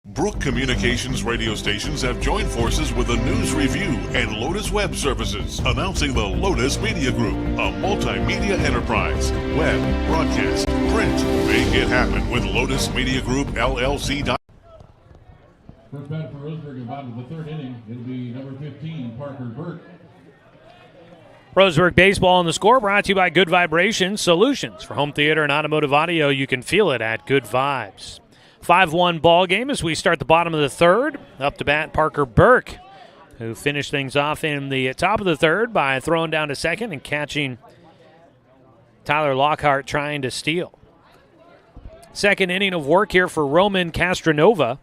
Brook Communications radio stations have joined forces with the News Review and Lotus Web Services, announcing the Lotus Media Group, a multimedia enterprise. Web, broadcast, print. Make it happen with Lotus Media Group, LLC. First bat for Roseburg in bottom of the third inning. It'll be number 15, Parker Burke. Roseburg baseball on the Score, brought to you by Good Vibrations Solutions. For home theater and automotive audio, you can feel it at Good Vibes. 5-1 ball game as we start the bottom of the third. Up to bat, Parker Burke, who finished things off in the top of the third by throwing down to second and catching Tyler Lockhart trying to steal. Second inning of work here for Roman Castronova.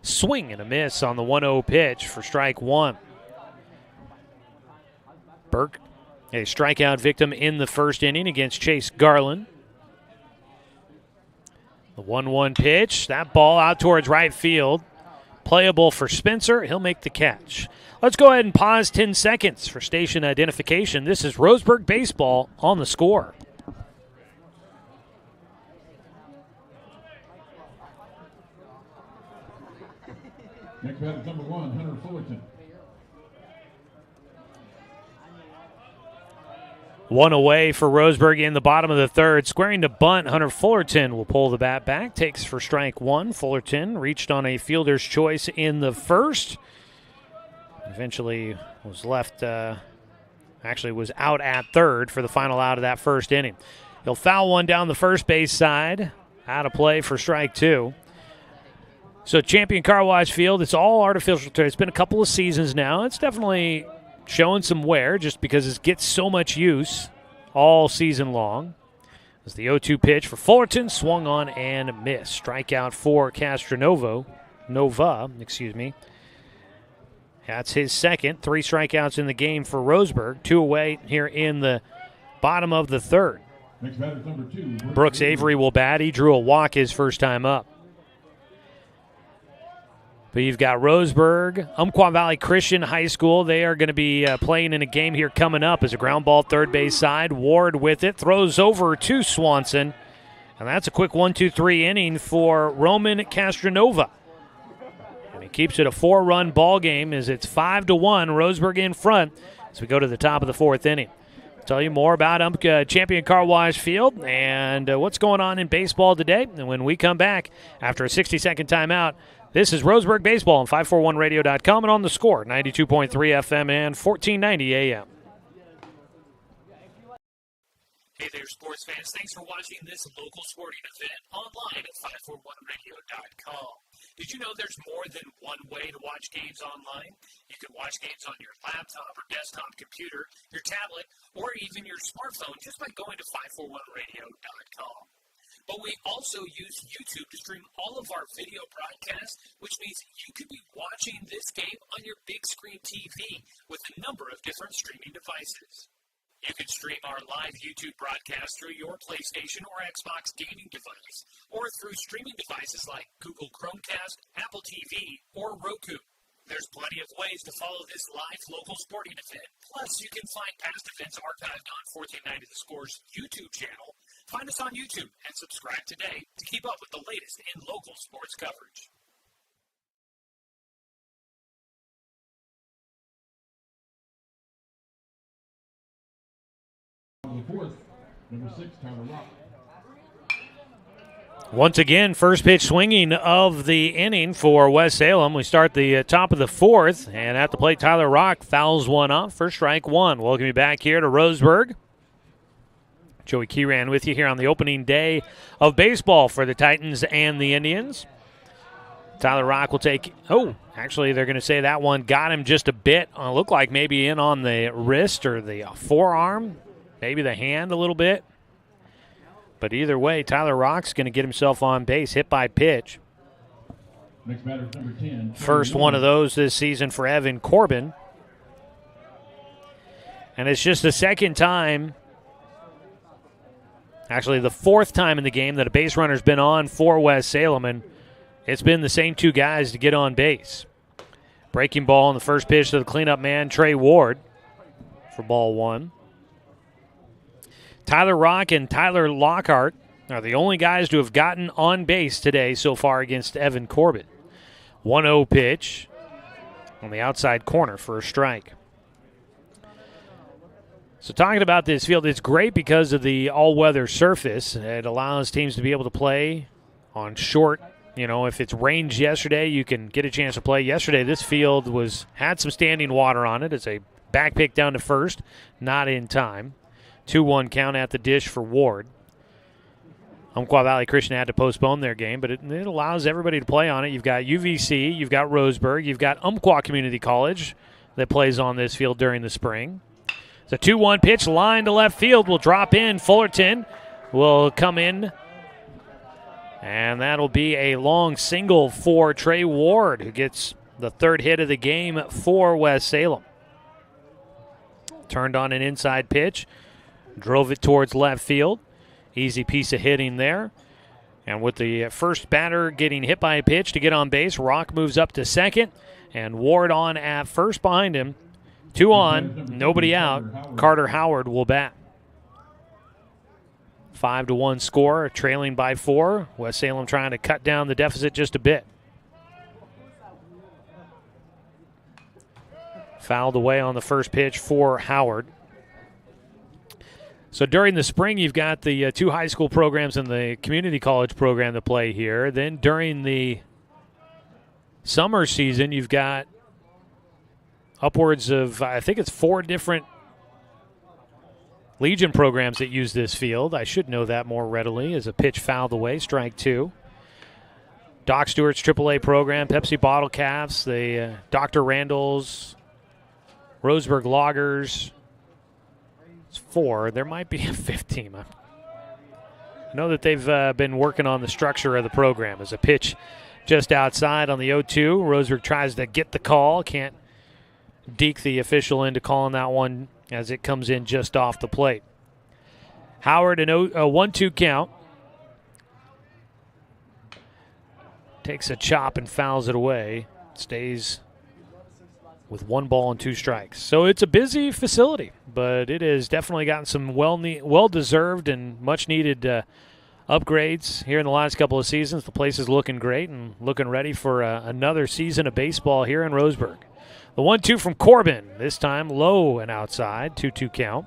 Swing and a miss on the 1-0 pitch for strike one. Burke, a strikeout victim in the first inning against Chase Garland. The 1-1 pitch, that ball out towards right field. Playable for Spencer. He'll make the catch. Let's go ahead and pause 10 seconds for station identification. This is Roseburg baseball on the Score. Next bat is number 1, Hunter Fullerton. One away for Roseburg in the bottom of the third. Squaring to bunt, Hunter Fullerton will pull the bat back. Takes for strike one. Fullerton reached on a fielder's choice in the first. Eventually was left, actually was out at third for the final out of that first inning. He'll foul one down the first base side. Out of play for strike two. So Champion Car Wash Field, it's all artificial turf. It's been a couple of seasons now. It's definitely showing some wear just because it gets so much use all season long. As the 0-2 pitch for Fullerton, swung on and missed. Strikeout for Nova. That's his second. 3 strikeouts in the game for Roseburg. 2 away here in the bottom of the third. Next batter is number 2. Brooks Avery will bat. He drew a walk his first time up. But you've got Roseburg, Umpqua Valley Christian High School. They are going to be playing in a game here coming up as a ground ball third base side. Ward with it, throws over to Swanson. And that's a quick 1-2-3 inning for Roman Castronova. And he keeps it a 4-run ball game as it's 5-1, Roseburg in front as we go to the top of the fourth inning. I'll tell you more about Champion Car Wash Field and what's going on in baseball today. And when we come back after a 60-second timeout, this is Roseburg Baseball on 541radio.com and on the Score, 92.3 FM and 1490 AM. Hey there, sports fans. Thanks for watching this local sporting event online at 541radio.com. Did you know there's more than one way to watch games online? You can watch games on your laptop or desktop computer, your tablet, or even your smartphone just by going to 541radio.com. But we also use YouTube to stream all of our video broadcasts, which means you could be watching this game on your big screen TV with a number of different streaming devices. You can stream our live YouTube broadcast through your PlayStation or Xbox gaming device, or through streaming devices like Google Chromecast, Apple TV, or Roku. There's plenty of ways to follow this live local sporting event. Plus, you can find past events archived on 1490 The Score's YouTube channel. Find us on YouTube and subscribe today to keep up with the latest in local sports coverage. On the fourth, number 6, Tyler Rock. Once again, first pitch swinging of the inning for West Salem. We start the top of the fourth, and at the plate, Tyler Rock fouls one off for strike one. Welcome you back here to Roseburg. Joey Kieran with you here on the opening day of baseball for the Titans and the Indians. Tyler Rock will take, actually they're going to say that one got him just a bit. Looked like maybe in on the wrist or the forearm, maybe the hand a little bit. But either way, Tyler Rock's going to get himself on base, hit by pitch. Next batter, number 10. First one of those this season for Evan Corbin. And it's just the second time, actually the fourth time in the game that a base runner's been on for West Salem, and it's been the same two guys to get on base. Breaking ball on the first pitch to the cleanup man, Trey Ward, for ball one. Tyler Rock and Tyler Lockhart are the only guys to have gotten on base today so far against Evan Corbin. 1-0 pitch on the outside corner for a strike. So talking about this field, it's great because of the all-weather surface. It allows teams to be able to play on short. If it's rained yesterday, you can get a chance to play. Yesterday, this field had some standing water on it. It's a back pick down to first, not in time. 2-1 count at the dish for Ward. Umpqua Valley Christian had to postpone their game, but it allows everybody to play on it. You've got UVC, you've got Roseburg, you've got Umpqua Community College that plays on this field during the spring. The 2-1 pitch, line to left field, will drop in. Fullerton will come in, and that'll be a long single for Trey Ward, who gets the third hit of the game for West Salem. Turned on an inside pitch, drove it towards left field. Easy piece of hitting there. And with the first batter getting hit by a pitch to get on base, Rock moves up to second, and Ward on at first behind him. 2 on, nobody out. Carter Howard will bat. 5-1 score, trailing by 4. West Salem trying to cut down the deficit just a bit. Fouled away on the first pitch for Howard. So during the spring, you've got the 2 high school programs and the community college program to play here. Then during the summer season, you've got upwards of, I think it's 4 different Legion programs that use this field. I should know that more readily as a pitch fouled away, strike 2. Doc Stewart's AAA program, Pepsi Bottle Caps, the Dr. Randall's, Roseburg Loggers. It's 4. There might be a 5th team. I know that they've been working on the structure of the program. As a pitch just outside on the 0-2, Roseburg tries to get the call, can't deke the official into calling that one as it comes in just off the plate. Howard, a 1-2 count. Takes a chop and fouls it away. Stays with 1 ball and 2 strikes. So it's a busy facility, but it has definitely gotten some well-deserved and much-needed upgrades here in the last couple of seasons. The place is looking great and looking ready for another season of baseball here in Roseburg. The 1-2 from Corbin, this time low and outside, 2-2 count.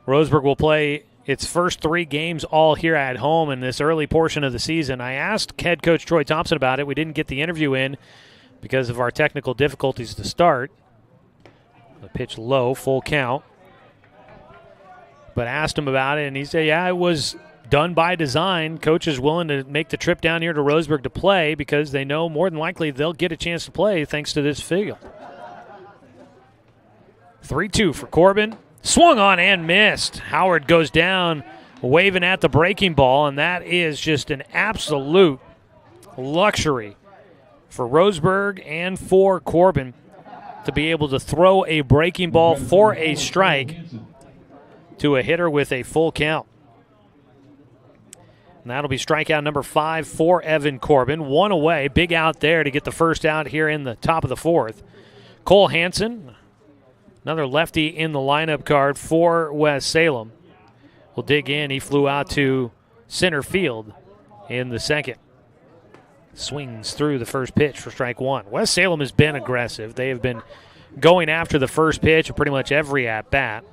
Roseburg will play its first 3 games all here at home in this early portion of the season. I asked head coach Troy Thompson about it. We didn't get the interview in because of our technical difficulties to start. The pitch low, full count. But asked him about it, and he said, yeah, it was done by design. Coach is willing to make the trip down here to Roseburg to play because they know more than likely they'll get a chance to play thanks to this field. 3-2 for Corbin. Swung on and missed. Howard goes down waving at the breaking ball, and that is just an absolute luxury for Roseburg and for Corbin to be able to throw a breaking ball for a strike to a hitter with a full count. And that'll be strikeout number 5 for Evan Corbin. 1 away, big out there to get the first out here in the top of the 4th. Cole Hansen, another lefty in the lineup card for West Salem, will dig in. He flew out to center field in the 2nd. Swings through the first pitch for strike 1. West Salem has been aggressive. They have been going after the first pitch of pretty much every at-bat.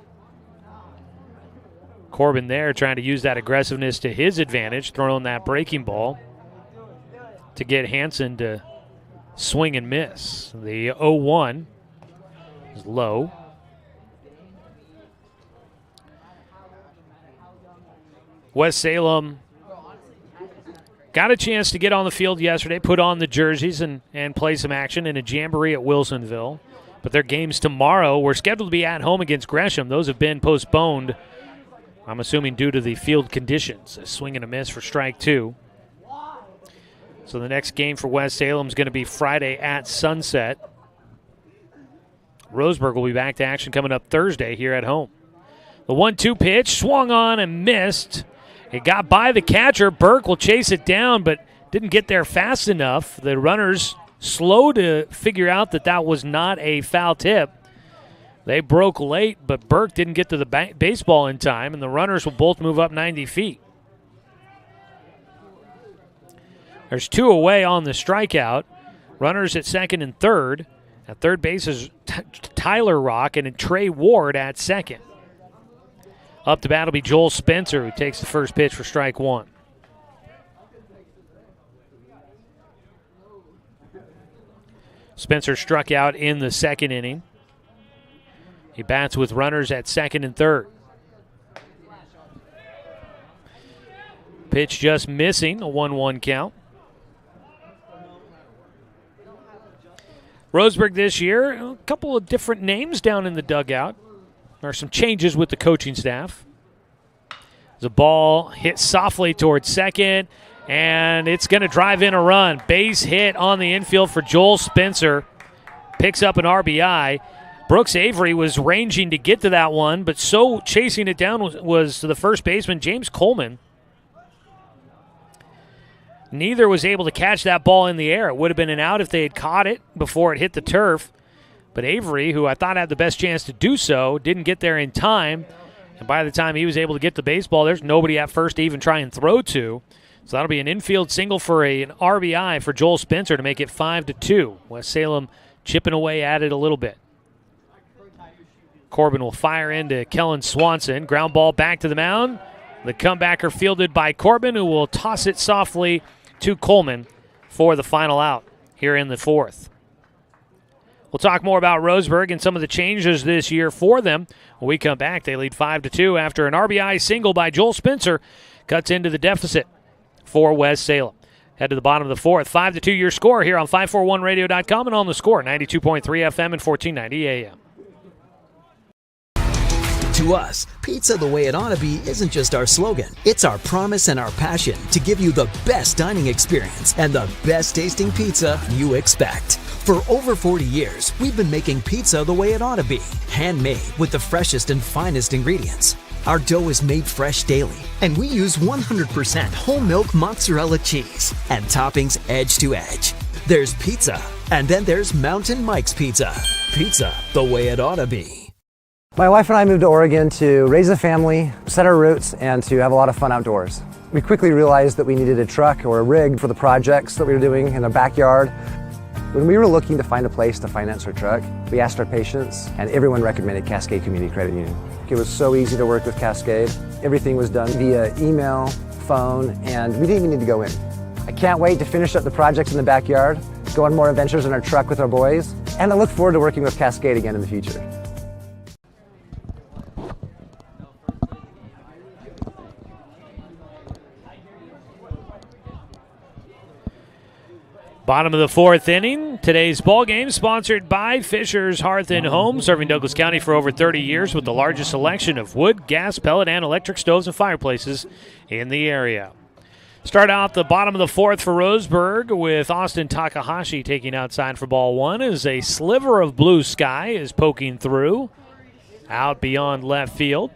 Corbin there trying to use that aggressiveness to his advantage, throwing that breaking ball to get Hansen to swing and miss. The 0-1 is low. West Salem got a chance to get on the field yesterday, put on the jerseys, and play some action in a jamboree at Wilsonville. But their games tomorrow were scheduled to be at home against Gresham. Those have been postponed, I'm assuming due to the field conditions. A swing and a miss for strike two. So the next game for West Salem is going to be Friday at sunset. Roseburg will be back to action coming up Thursday here at home. The 1-2 pitch swung on and missed. It got by the catcher. Burke will chase it down, but didn't get there fast enough. The runners slow to figure out that was not a foul tip. They broke late, but Burke didn't get to the baseball in time, and the runners will both move up 90 feet. There's two away on the strikeout. Runners at second and third. At third base is Tyler Rock and Trey Ward at second. Up to bat will be Joel Spencer, who takes the first pitch for strike one. Spencer struck out in the second inning. He bats with runners at second and third. Pitch just missing, a 1-1 count. Roseburg this year, a couple of different names down in the dugout. There are some changes with the coaching staff. The ball hit softly towards second, and it's going to drive in a run. Base hit on the infield for Joel Spencer. Picks up an RBI. Brooks Avery was ranging to get to that one, but so chasing it down was the first baseman, James Coleman. Neither was able to catch that ball in the air. It would have been an out if they had caught it before it hit the turf. But Avery, who I thought had the best chance to do so, didn't get there in time. And by the time he was able to get the baseball, there's nobody at first to even try and throw to. So that'll be an infield single for an RBI for Joel Spencer to make it 5-2. West Salem chipping away at it a little bit. Corbin will fire into Kellen Swanson. Ground ball back to the mound. The comebacker fielded by Corbin, who will toss it softly to Coleman for the final out here in the fourth. We'll talk more about Roseburg and some of the changes this year for them. When we come back, they lead 5-2 after an RBI single by Joel Spencer cuts into the deficit for West Salem. Head to the bottom of the fourth. 5-2 your score here on 541radio.com and on the score, 92.3 FM and 1490 AM. To us, pizza the way it ought to be isn't just our slogan. It's our promise and our passion to give you the best dining experience and the best tasting pizza you expect. For over 40 years, we've been making pizza the way it ought to be. Handmade with the freshest and finest ingredients. Our dough is made fresh daily, and we use 100% whole milk mozzarella cheese and toppings edge to edge. There's pizza, and then there's Mountain Mike's Pizza. Pizza the way it ought to be. My wife and I moved to Oregon to raise a family, set our roots, and to have a lot of fun outdoors. We quickly realized that we needed a truck or a rig for the projects that we were doing in our backyard. When we were looking to find a place to finance our truck, we asked our patients, and everyone recommended Cascade Community Credit Union. It was so easy to work with Cascade. Everything was done via email, phone, and we didn't even need to go in. I can't wait to finish up the projects in the backyard, go on more adventures in our truck with our boys, and I look forward to working with Cascade again in the future. Bottom of the fourth inning. Today's ball game sponsored by Fisher's Hearth and Home, serving Douglas County for over 30 years with the largest selection of wood, gas, pellet, and electric stoves and fireplaces in the area. Start out the bottom of the fourth for Roseburg with Austin Takahashi taking outside for ball one as a sliver of blue sky is poking through out beyond left field.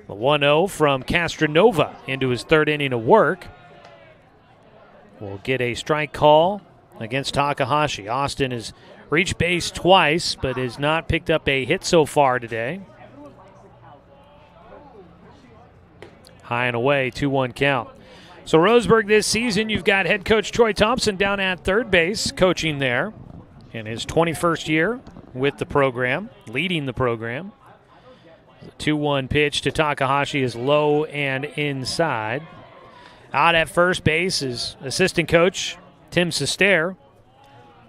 The 1-0 from Castronova into his third inning of work. We'll get a strike call against Takahashi. Austin has reached base twice, but has not picked up a hit so far today. High and away, 2-1 count. So Roseburg this season, you've got head coach Troy Thompson down at third base, coaching there in his 21st year with the program, leading the program. The 2-1 pitch to Takahashi is low and inside. Out at first base is assistant coach Tim Sester.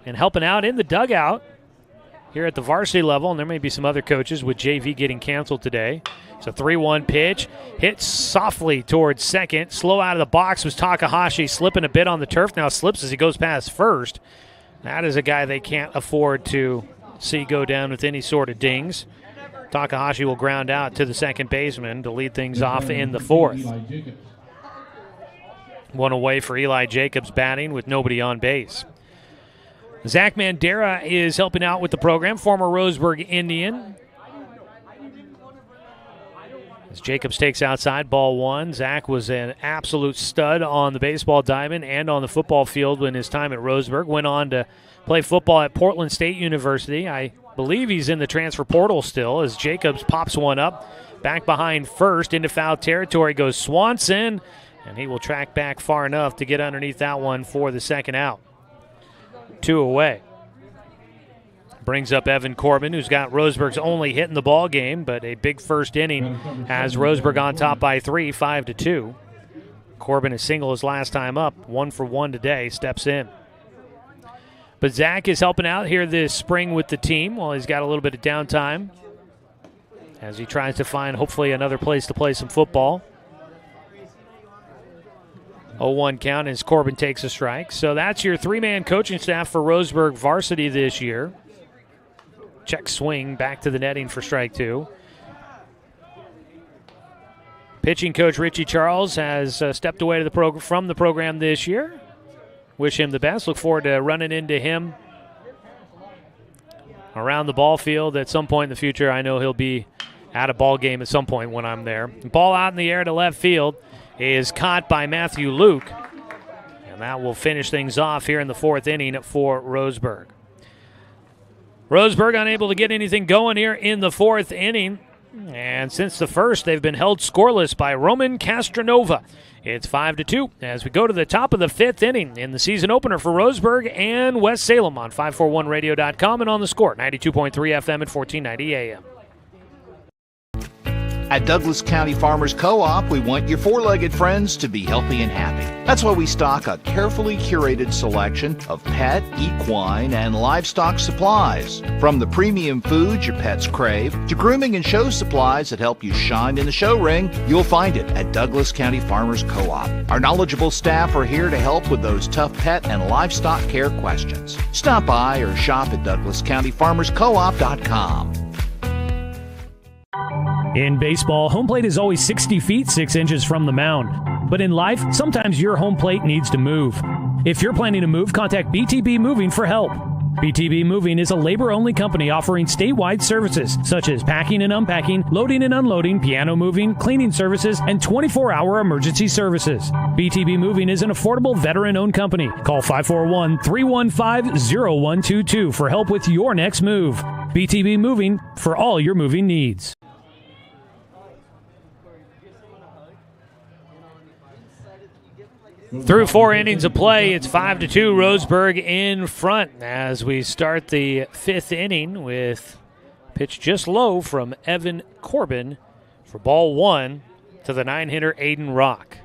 And helping out in the dugout here at the varsity level, and there may be some other coaches with JV getting canceled today. It's a 3-1 pitch. Hits softly towards second. Slow out of the box was Takahashi, slipping a bit on the turf. Now slips as he goes past first. That is a guy they can't afford to see go down with any sort of dings. Takahashi will ground out to the second baseman to lead things off in the fourth. One away for Eli Jacobs batting with nobody on base. Zach Mandera is helping out with the program, former Roseburg Indian. As Jacobs takes outside, ball one. Zach was an absolute stud on the baseball diamond and on the football field in his time at Roseburg. Went on to play football at Portland State University. I believe he's in the transfer portal still as Jacobs pops one up. Back behind first into foul territory goes Swanson, and he will track back far enough to get underneath that one for the second out. 2 away. Brings up Evan Corbin, who's got Roseburg's only hit in the ball game, but a big first inning has Roseburg on top by 3, 5-2. Corbin a single his last time up, 1 for 1 today, steps in. But Zach is helping out here this spring with the team while he's got a little bit of downtime as he tries to find hopefully another place to play some football. 0-1 count as Corbin takes a strike. So that's your 3-man coaching staff for Roseburg varsity this year. Check swing back to the netting for strike 2. Pitching coach Richie Charles has stepped away to from the program this year. Wish him the best. Look forward to running into him around the ball field at some point in the future. I know he'll be at a ball game at some point when I'm there. Ball out in the air to left field is caught by Matthew Luke. And that will finish things off here in the 4th inning for Roseburg. Roseburg unable to get anything going here in the 4th inning. And since the first, they've been held scoreless by Roman Castronova. It's 5-2 as we go to the top of the 5th inning in the season opener for Roseburg and West Salem on 541radio.com and on the Score, 92.3 FM and 1490 AM. At Douglas County Farmers Co-op, we want your four-legged friends to be healthy and happy. That's why we stock a carefully curated selection of pet, equine, and livestock supplies. From the premium foods your pets crave to grooming and show supplies that help you shine in the show ring, you'll find it at Douglas County Farmers Co-op. Our knowledgeable staff are here to help with those tough pet and livestock care questions. Stop by or shop at DouglasCountyFarmersCoop.com. In baseball, home plate is always 60 feet, 6 inches from the mound. But in life, sometimes your home plate needs to move. If you're planning to move, contact BTB Moving for help. BTB Moving is a labor-only company offering statewide services such as packing and unpacking, loading and unloading, piano moving, cleaning services, and 24-hour emergency services. BTB Moving is an affordable veteran-owned company. Call 541-315-0122 for help with your next move. BTB Moving for all your moving needs. Through 4 innings of play, it's 5-2, Roseburg in front as we start the 5th inning with pitch just low from Evan Corbin for ball 1 to the 9-hitter Aiden Rock.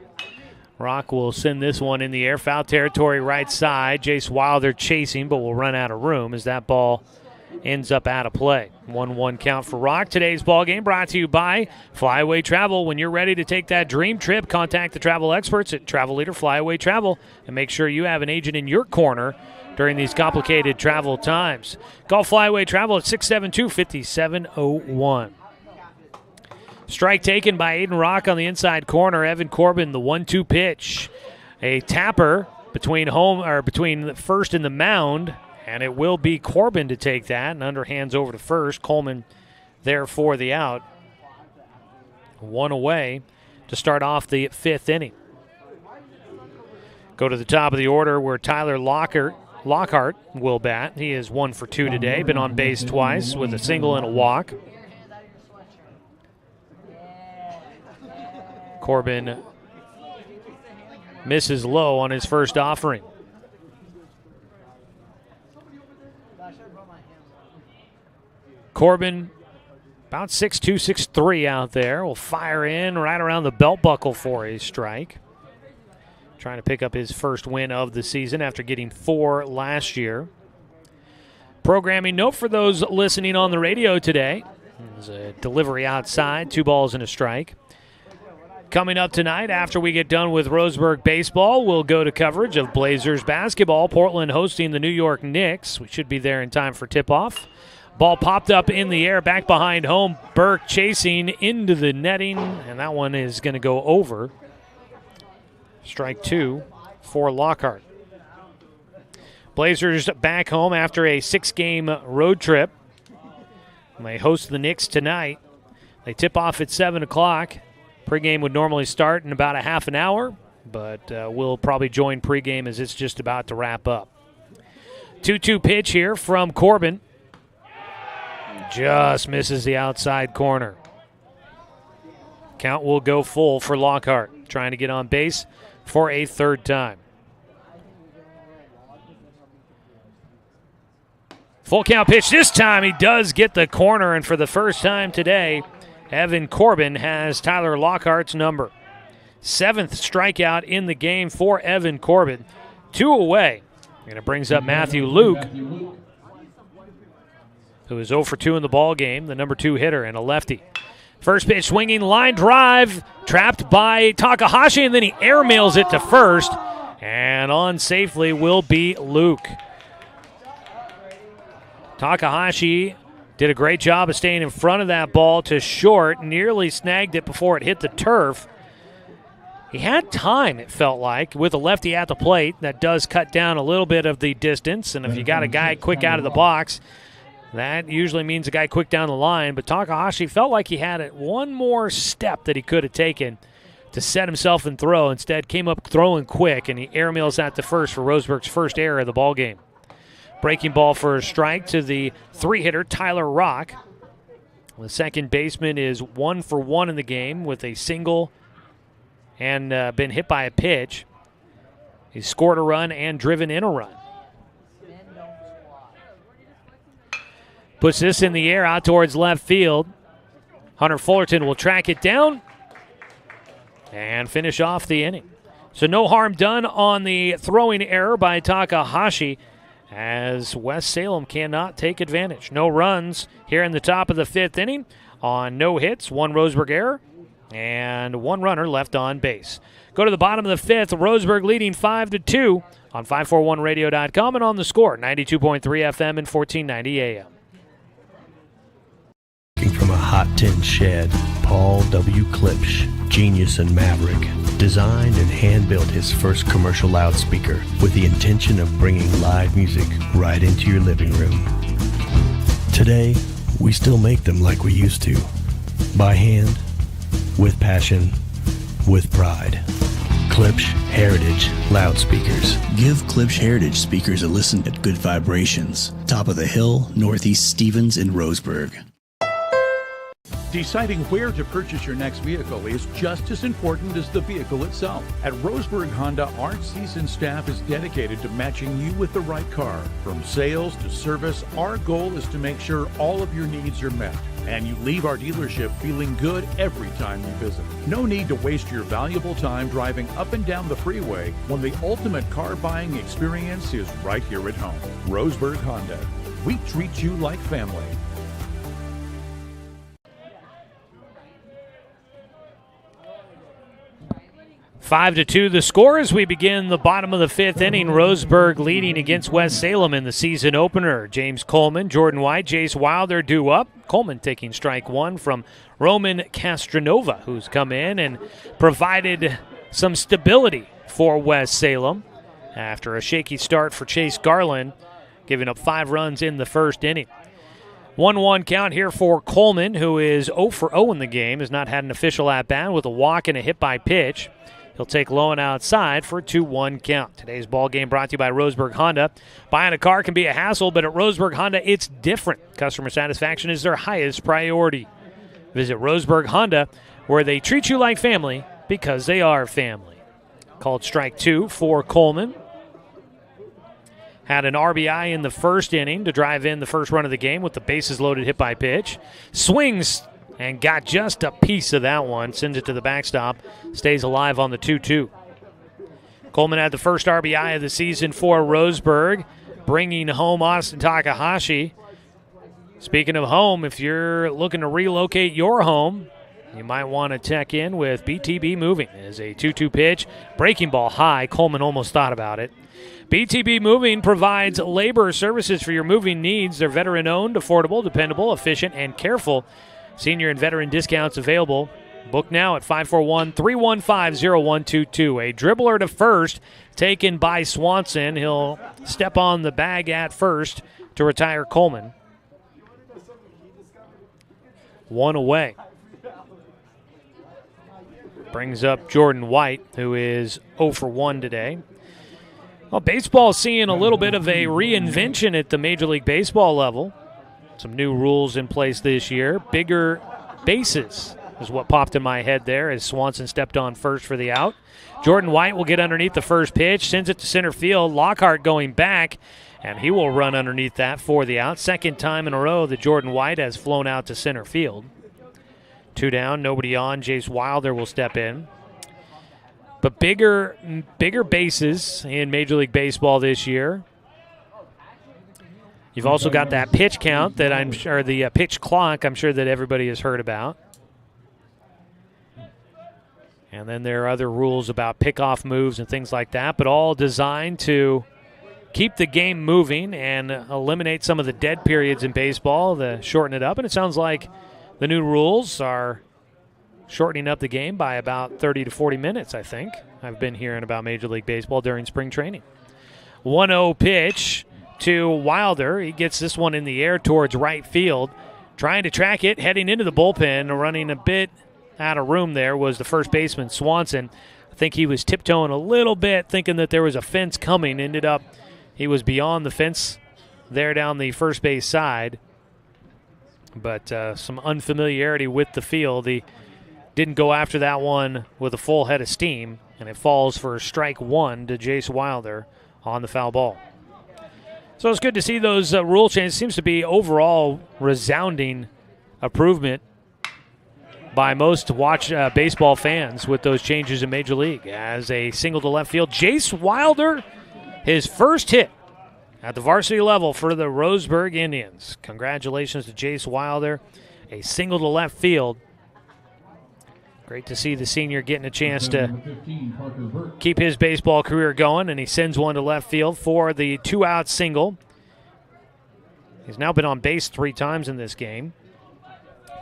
Rock will send this one in the air, foul territory right side. Jace Wilder chasing, but will run out of room as that ball ends up out of play. 1-1 count for Rock. Today's ball game brought to you by Flyaway Travel. When you're ready to take that dream trip, contact the travel experts at Travel Leader Flyaway Travel and make sure you have an agent in your corner during these complicated travel times. Call Flyaway Travel at 672-5701. Strike taken by Aiden Rock on the inside corner. Evan Corbin, the 1-2 pitch. A tapper between the first and the mound. And it will be Corbin to take that and underhands over to first. Coleman there for the out. 1 away to start off the 5th inning. Go to the top of the order where Tyler Lockhart will bat. He is 1 for 2 today. Been on base twice with a single and a walk. Corbin misses low on his first offering. Corbin, about 6'2", 6'3" out there, will fire in right around the belt buckle for a strike. Trying to pick up his first win of the season after getting 4 last year. Programming note for those listening on the radio today. There's a delivery outside, 2 balls and a strike. Coming up tonight, after we get done with Roseburg baseball, we'll go to coverage of Blazers basketball. Portland hosting the New York Knicks. We should be there in time for tip-off. Ball popped up in the air, back behind home. Burke chasing into the netting, and that one is going to go over. Strike 2 for Lockhart. Blazers back home after a 6-game road trip. And they host the Knicks tonight. They tip off at 7 o'clock. Pregame would normally start in about a half an hour, but we'll probably join pregame as it's just about to wrap up. 2-2 pitch here from Corbin. Just misses the outside corner. Count will go full for Lockhart, trying to get on base for a 3rd time. Full count pitch this time. He does get the corner, and for the first time today, Evan Corbin has Tyler Lockhart's number. 7th strikeout in the game for Evan Corbin. 2 away. And it brings up Matthew Luke, who is 0 for 2 in the ball game, the number 2 hitter and a lefty. First pitch swinging, line drive, trapped by Takahashi, and then he airmails it to first. And on safely will be Luke. Takahashi did a great job of staying in front of that ball to short, nearly snagged it before it hit the turf. He had time, it felt like, with a lefty at the plate. That does cut down a little bit of the distance, and if you got a guy quick out of the box, that usually means a guy quick down the line. But Takahashi felt like he had one more step that he could have taken to set himself and throw. Instead, came up throwing quick, and he airmails that to first for Roseburg's first error of the ball game. Breaking ball for a strike to the 3-hitter, Tyler Rock. The second baseman is 1 for 1 in the game with a single and been hit by a pitch. He's scored a run and driven in a run. Puts this in the air out towards left field. Hunter Fullerton will track it down and finish off the inning. So no harm done on the throwing error by Takahashi, as West Salem cannot take advantage. No runs here in the top of the 5th inning on no hits, 1 Roseburg error, and 1 runner left on base. Go to the bottom of the 5th, Roseburg leading 5-2 on 541radio.com and on the Score, 92.3 FM and 1490 AM. From a hot tin shed, Paul W. Klipsch, genius and maverick, designed and hand-built his first commercial loudspeaker with the intention of bringing live music right into your living room. Today, we still make them like we used to, by hand, with passion, with pride. Klipsch Heritage Loudspeakers. Give Klipsch Heritage speakers a listen at Good Vibrations, top of the hill, Northeast Stevens in Roseburg. Deciding where to purchase your next vehicle is just as important as the vehicle itself. At Roseburg Honda, our seasoned staff is dedicated to matching you with the right car. From sales to service, our goal is to make sure all of your needs are met, and you leave our dealership feeling good every time you visit. No need to waste your valuable time driving up and down the freeway when the ultimate car buying experience is right here at home. Roseburg Honda. We treat you like family. 5-2 the score as we begin the bottom of the 5th inning. Roseburg leading against West Salem in the season opener. James Coleman, Jordan White, Jace Wilder due up. Coleman taking strike 1 from Roman Castronova, who's come in and provided some stability for West Salem after a shaky start for Chase Garland, giving up 5 runs in the first inning. 1-1 count here for Coleman, who is 0 for 0 in the game, has not had an official at-bat with a walk and a hit by pitch. He'll take low and outside for a 2-1 count. Today's ball game brought to you by Roseburg Honda. Buying a car can be a hassle, but at Roseburg Honda, it's different. Customer satisfaction is their highest priority. Visit Roseburg Honda, where they treat you like family because they are family. Called strike 2 for Coleman. Had an RBI in the first inning to drive in the first run of the game with the bases loaded hit by pitch. Swings and got just a piece of that one. Sends it to the backstop. Stays alive on the 2-2. Coleman had the first RBI of the season for Roseburg. bringing home Austin Takahashi. Speaking of home, if you're looking to relocate your home, you might want to check in with BTB Moving. It is a 2-2 pitch, breaking ball high. Coleman almost thought about it. BTB Moving provides labor services for your moving needs. They're veteran-owned, affordable, dependable, efficient, and careful. Senior and veteran discounts available. Book now at 541-315-0122. A dribbler to first taken by Swanson. He'll step on the bag at first to retire Coleman. 1 away. Brings up Jordan White, who is 0 for 1 today. Well, baseball is seeing a little bit of a reinvention at the Major League Baseball level. Some new rules in place this year. Bigger bases is what popped in my head there as Swanson stepped on first for the out. Jordan White will get underneath the first pitch, sends it to center field. Lockhart going back, and he will run underneath that for the out. Second time in a row that Jordan White has flown out to center field. 2 down, nobody on. Jace Wilder will step in. But bigger bases in Major League Baseball this year. You've also got that pitch count that I'm sure, the pitch clock I'm sure that everybody has heard about. And then there are other rules about pickoff moves and things like that, but all designed to keep the game moving and eliminate some of the dead periods in baseball, to shorten it up. And it sounds like the new rules are shortening up the game by about 30 to 40 minutes, I think. I've been hearing about Major League Baseball during spring training. 1-0 pitch to Wilder. He gets this one in the air towards right field. Trying to track it, heading into the bullpen, running a bit out of room there was the first baseman, Swanson. I think he was tiptoeing a little bit, thinking that there was a fence coming. Ended up, he was beyond the fence there down the first base side. But some unfamiliarity with the field. He didn't go after that one with a full head of steam, and it falls for strike 1 to Jace Wilder on the foul ball. So it's good to see those rule changes. Seems to be overall resounding improvement by most baseball fans with those changes in Major League. As a single to left field, Jace Wilder, his first hit at the varsity level for the Roseburg Indians. Congratulations to Jace Wilder, a single to left field. Great to see the senior getting a chance to keep his baseball career going, and he sends one to left field for the 2-out single. He's now been on base 3 times in this game.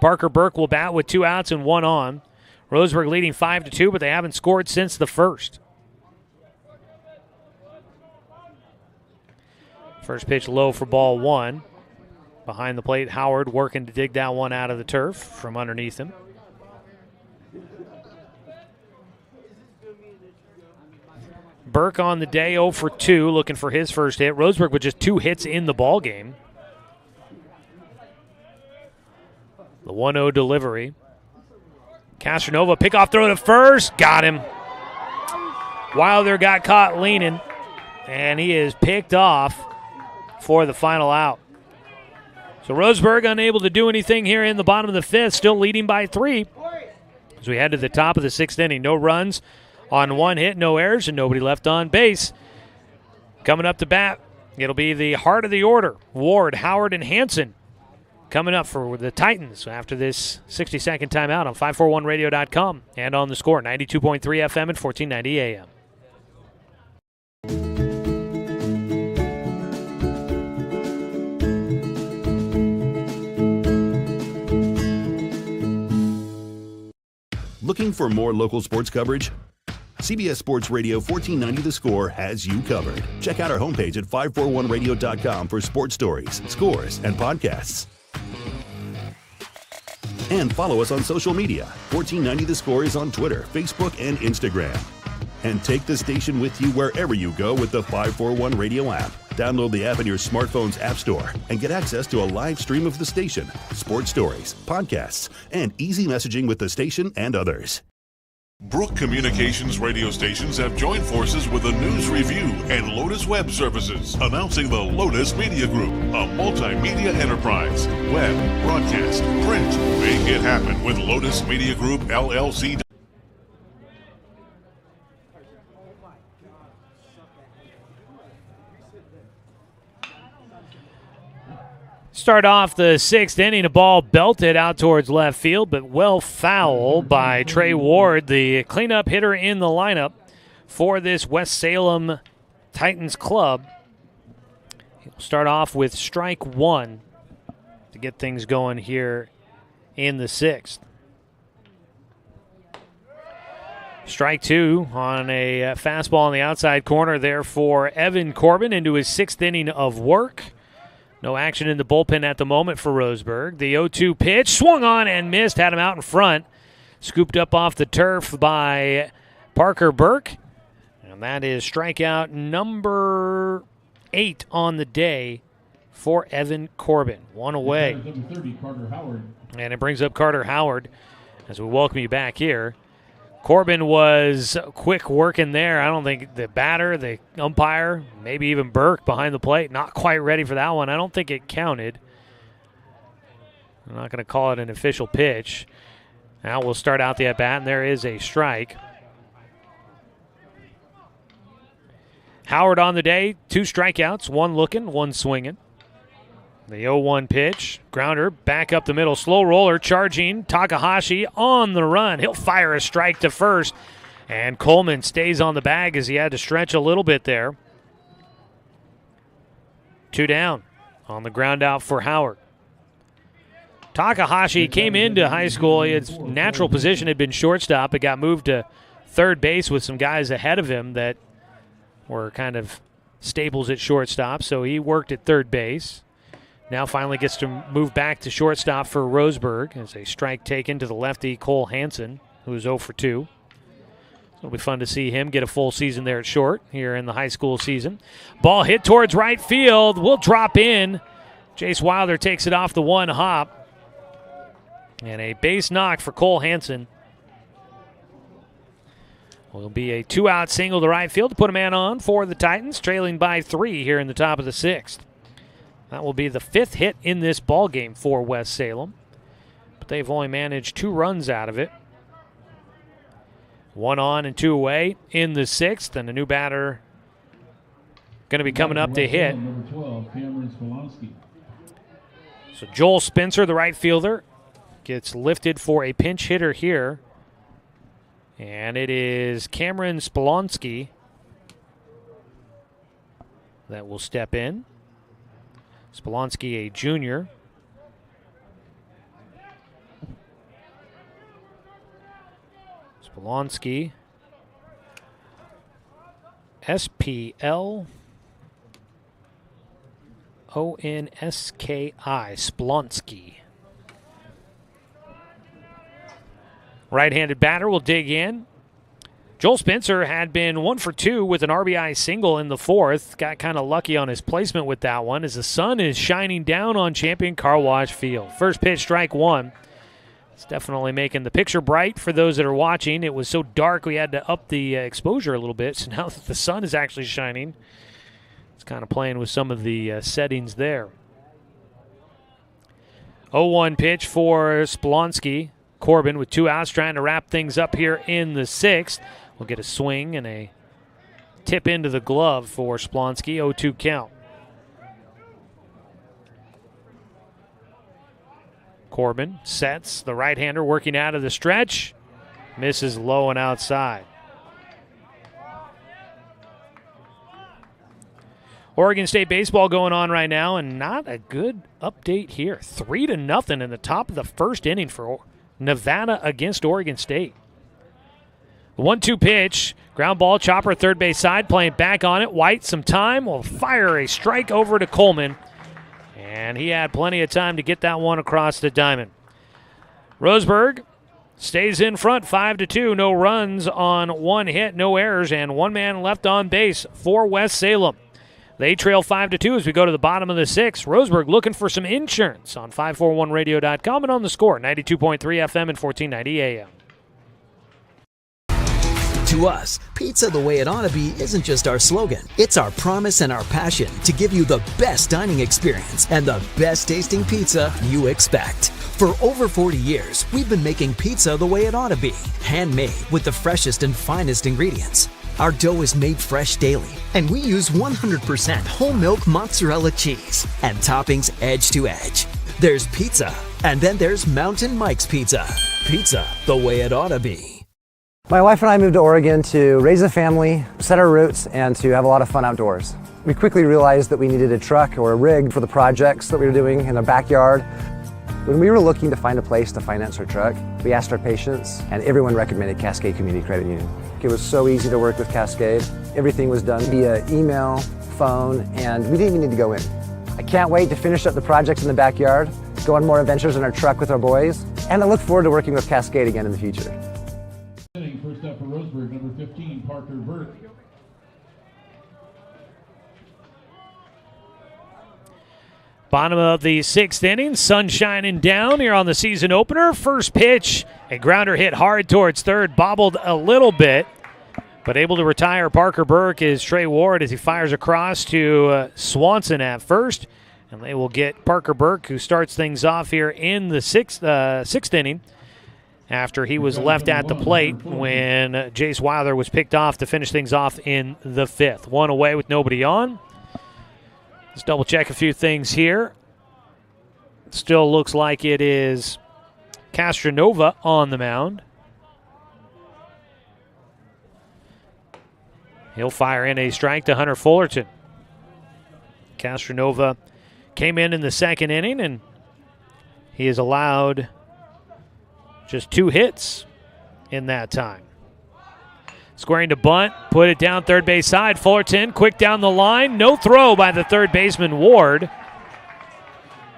Parker Burke will bat with 2 outs and 1 on. Roseburg leading 5-2, but they haven't scored since the first. First pitch low for ball 1. Behind the plate, Howard working to dig that one out of the turf from underneath him. Burke on the day 0 for 2, looking for his first hit. Roseburg with just 2 hits in the ball game. The 1-0 delivery. Castronova, pickoff throw to first. Got him. Wilder got caught leaning, and he is picked off for the final out. So Roseburg unable to do anything here in the bottom of the 5th, still leading by 3. As we head to the top of the 6th inning, no runs on 1 hit, no errors, and nobody left on base. Coming up to bat, it'll be the heart of the order. Ward, Howard, and Hansen coming up for the Titans after this 60-second timeout on 541radio.com and on the Score, 92.3 FM and 1490 AM. Looking for more local sports coverage? CBS Sports Radio 1490 The Score has you covered. Check out our homepage at 541radio.com for sports stories, scores, and podcasts. And follow us on social media. 1490 The Score is on Twitter, Facebook, and Instagram. And take the station with you wherever you go with the 541 Radio app. Download the app in your smartphone's app store and get access to a live stream of the station, sports stories, podcasts, and easy messaging with the station and others. Brook Communications radio stations have joined forces with the News Review and Lotus Web Services, announcing the Lotus Media Group, a multimedia enterprise. Web, broadcast, print. Make it happen with Lotus Media Group, LLC. Start off the sixth inning, a ball belted out towards left field, but well foul by Trey Ward, the cleanup hitter in the lineup for this West Salem Titans club. He'll start off with strike one to get things going here in the sixth. Strike two on a fastball on the outside corner there for Evan Corbin into his sixth inning of work. No action in the bullpen at the moment for Roseburg. The 0-2 pitch swung on and missed, had him out in front. Scooped up off the turf by Parker Burke. And that is strikeout number 8 on the day for Evan Corbin. One away. And it brings up Carter Howard as we welcome you back here. Corbin was quick working there. I don't think the batter, the umpire, maybe even Burke behind the plate, not quite ready for that one. I don't think it counted. I'm not going to call it an official pitch. Now we'll start out the at-bat, and there is a strike. Howard on the day, 2 strikeouts, 1 looking, 1 swinging. The 0-1 pitch, grounder, back up the middle, slow roller, charging, Takahashi on the run. He'll fire a strike to first, and Coleman stays on the bag as he had to stretch a little bit there. 2 down on the ground out for Howard. Takahashi came into high school. His natural position had been shortstop. It got moved to third base with some guys ahead of him that were kind of staples at shortstop, so he worked at third base. Now finally gets to move back to shortstop for Roseburg as a strike taken to the lefty Cole Hansen, who is 0 for 2. It'll be fun to see him get a full season there at short here in the high school season. Ball hit towards right field. Will drop in. Jace Wilder takes it off the one hop. And a base knock for Cole Hansen. Will be a 2-out single to right field to put a man on for the Titans, trailing by 3 here in the top of the 6th. That will be the 5th hit in this ball game for West Salem, but they've only managed 2 runs out of it. 1 on and 2 away in the 6th, and a new batter going to be coming up to hit. Number 12, Cameron Spolonsky. So Joel Spencer, the right fielder, gets lifted for a pinch hitter here, and it is Cameron Spolonsky that will step in. Spolonsky, a junior. Spolonsky, S-P-L-O-N-S-K-I, Spolonsky. Right-handed batter will dig in. Joel Spencer had been 1 for 2 with an RBI single in the 4th. Got kind of lucky on his placement with that one as the sun is shining down on Champion Car Wash Field. First pitch, strike 1. It's definitely making the picture bright for those that are watching. It was so dark we had to up the exposure a little bit. So now that the sun is actually shining, it's kind of playing with some of the settings there. 0-1 pitch for Spolonsky. Corbin with 2 outs trying to wrap things up here in the 6th. We'll get a swing and a tip into the glove for Spolonsky. 0-2 count. Corbin sets the right-hander working out of the stretch. Misses low and outside. Oregon State baseball going on right now, and not a good update here. 3-0 in the top of the 1st inning for Nevada against Oregon State. 1-2 pitch, ground ball, chopper, third base side, playing back on it. White, some time, will fire a strike over to Coleman, and he had plenty of time to get that one across the diamond. Roseburg stays in front, 5-2, no runs on 1 hit, no errors, and 1 man left on base for West Salem. They trail 5-2 as we go to the bottom of the 6th. Roseburg looking for some insurance on 541radio.com and on the Score, 92.3 FM and 1490 AM. To us, pizza the way it ought to be isn't just our slogan. It's our promise and our passion to give you the best dining experience and the best tasting pizza you expect. For over 40 years, we've been making pizza the way it ought to be. Handmade with the freshest and finest ingredients. Our dough is made fresh daily, and we use 100% whole milk mozzarella cheese and toppings edge to edge. There's pizza, and then there's Mountain Mike's Pizza. Pizza the way it ought to be. My wife and I moved to Oregon to raise a family, set our roots, and to have a lot of fun outdoors. We quickly realized that we needed a truck or a rig for the projects that we were doing in our backyard. When we were looking to find a place to finance our truck, we asked our patients, and everyone recommended Cascade Community Credit Union. It was so easy to work with Cascade. Everything was done via email, phone, and we didn't even need to go in. I can't wait to finish up the projects in the backyard, go on more adventures in our truck with our boys, and I look forward to working with Cascade again in the future. First up for Roseburg, number 15, Parker Burke. Bottom of the 6th inning, sun shining down here on the season opener. First pitch, a grounder hit hard towards third, bobbled a little bit, but able to retire Parker Burke is Trey Ward as he fires across to Swanson at first. And they will get Parker Burke, who starts things off here in the sixth inning, after he was left at the plate when Jace Wilder was picked off to finish things off in the 5th. One away with nobody on. Let's double check a few things here. Still looks like it is Castronova on the mound. He'll fire in a strike to Hunter Fullerton. Castronova came in the 2nd inning, and he is allowed just 2 hits in that time. Squaring to bunt, put it down third base side. Fullerton quick down the line. No throw by the third baseman Ward.